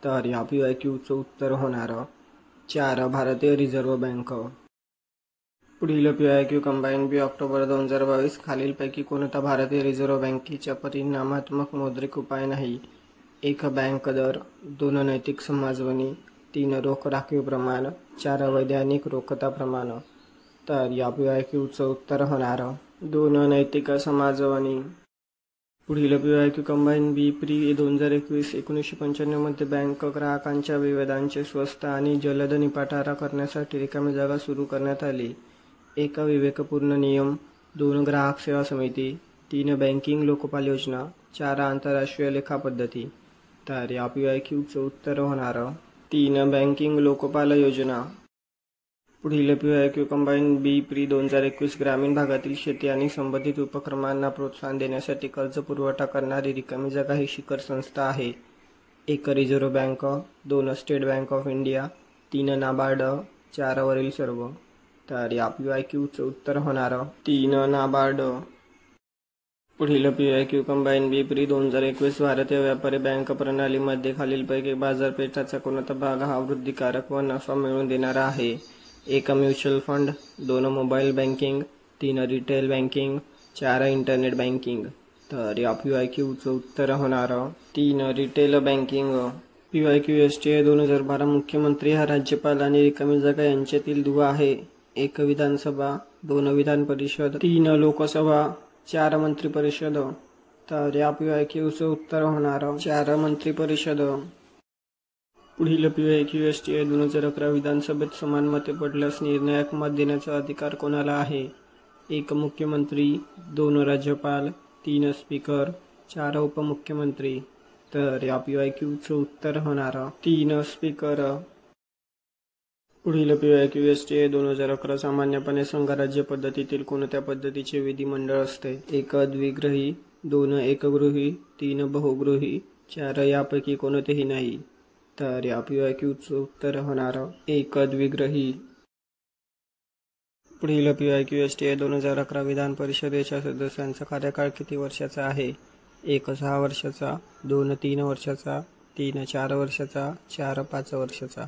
Speaker 1: तर या PYQचं उत्तर होणार 4 भारतीय रिझर्व्ह बँक. पुढील PYQ कंबाईन बी ऑक्टोबर 2022. खालीलपैकी कोणता भारतीय रिझर्व्ह बँकेचा परिणामात्मक मौद्रिक उपाय नाही? 1 बँक दर, 2 नैतिक समाजवनी, 3 रोख राखीव प्रमाण, 4 वैधानिक रोखता प्रमाण. तर या PYQचं उत्तर होणार 2 नैतिक समाजवनी. पुढील PYQ कंबाईन बी प्री 2021. 1995 मध्ये बँक ग्राहकांच्या विवादांचे स्वस्त आणि जलद निपटारा करण्यासाठी रिकामी जागा सुरू करण्यात आली. 1 विवेकपूर्ण नियम, 2 ग्राहक सेवा समिती, 3 बँकिंग लोकपाल योजना, 4 आंतरराष्ट्रीय लेखा पद्धती. तर या PYQचं उत्तर होणार 3 बँकिंग लोकपाल योजना. पुढील PYQ कंबाईन बी प्री 2021. ग्रामीण भागातील शेती आणि संबंधित उपक्रमांना प्रोत्साहन देण्यासाठी कर्ज पुरवठा करणारी रिकामी जागा ही शिखर संस्था आहे. 1 reserve bank, 2 state bank of India, 3 NABARD, 4 वरील सर्व. तर या PYQचं उत्तर होणार 3 नाबार्ड. पुढील PYQ कंबाईन बी प्री 2021. भारतीय व्यापारी बँक प्रणालीमध्ये खालीलपैकी बाजारपेठाचा कोणता भाग हा वृद्धिकारक व नफा मिळवून देणारा आहे? 1 mutual fund, 2 mobile banking, 3 retail banking, 4 internet banking. तर या PYQचं उत्तर होणार 3 रिटेल बँकिंग. PYQ STA 2012. मुख्यमंत्री हा राज्यपाल आणि रिकामी जागा यांच्यातील दुवा आहे. 1 विधानसभा, 2 विधान परिषद, 3 लोकसभा, 4 मंत्री परिषद. तर या PYQचं उत्तर होणार 4 मंत्री परिषद. पुढील PYQ STA 2011. विधानसभेत समान मते पडल्यास निर्णायक मत देण्याचा अधिकार कोणाला आहे? 1 मुख्यमंत्री, 2 राज्यपाल, 3 स्पीकर, 4 उपमुख्यमंत्री. तर या PYQचं उत्तर होणार 3 स्पीकर. पुढील PYQSTA 2011 सामान्यपणे संघराज्य पद्धतीतील कोणत्या पद्धतीचे विधिमंडळ असते? 1 द्विगृही, 2 एकगृही, 3 बहुगृही, 4 यापैकी कोणतेही नाही. तर या PYQचं उत्तर होणार 1 द्विगृही. पुढील PYQSTA 2011 विधान परिषदेच्या सदस्यांचा कार्यकाळ किती वर्षाचा आहे? 1 6 वर्षाचा, 2 3 वर्षाचा, 3 4 वर्षाचा, 4 5 वर्षाचा.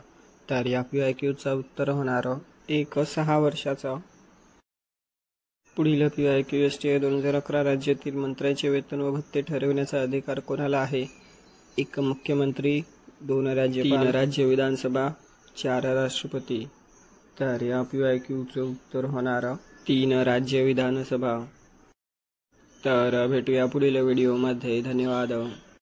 Speaker 1: तर या PYQचं उत्तर होणार 1 6 वर्षाचा. पुढील PYQSTA 2011 राज्यातील मंत्र्यांचे वेतन व भत्ते ठरविण्याचा अधिकार कोणाला आहे? 1 मुख्यमंत्री, 2 राज्यपाल, 3 राज्य विधानसभा, 4 राष्ट्रपती. तर या PYQचं उत्तर होणार 3 राज्य विधानसभा. तर भेटूया पुढील व्हिडिओमध्ये. धन्यवाद.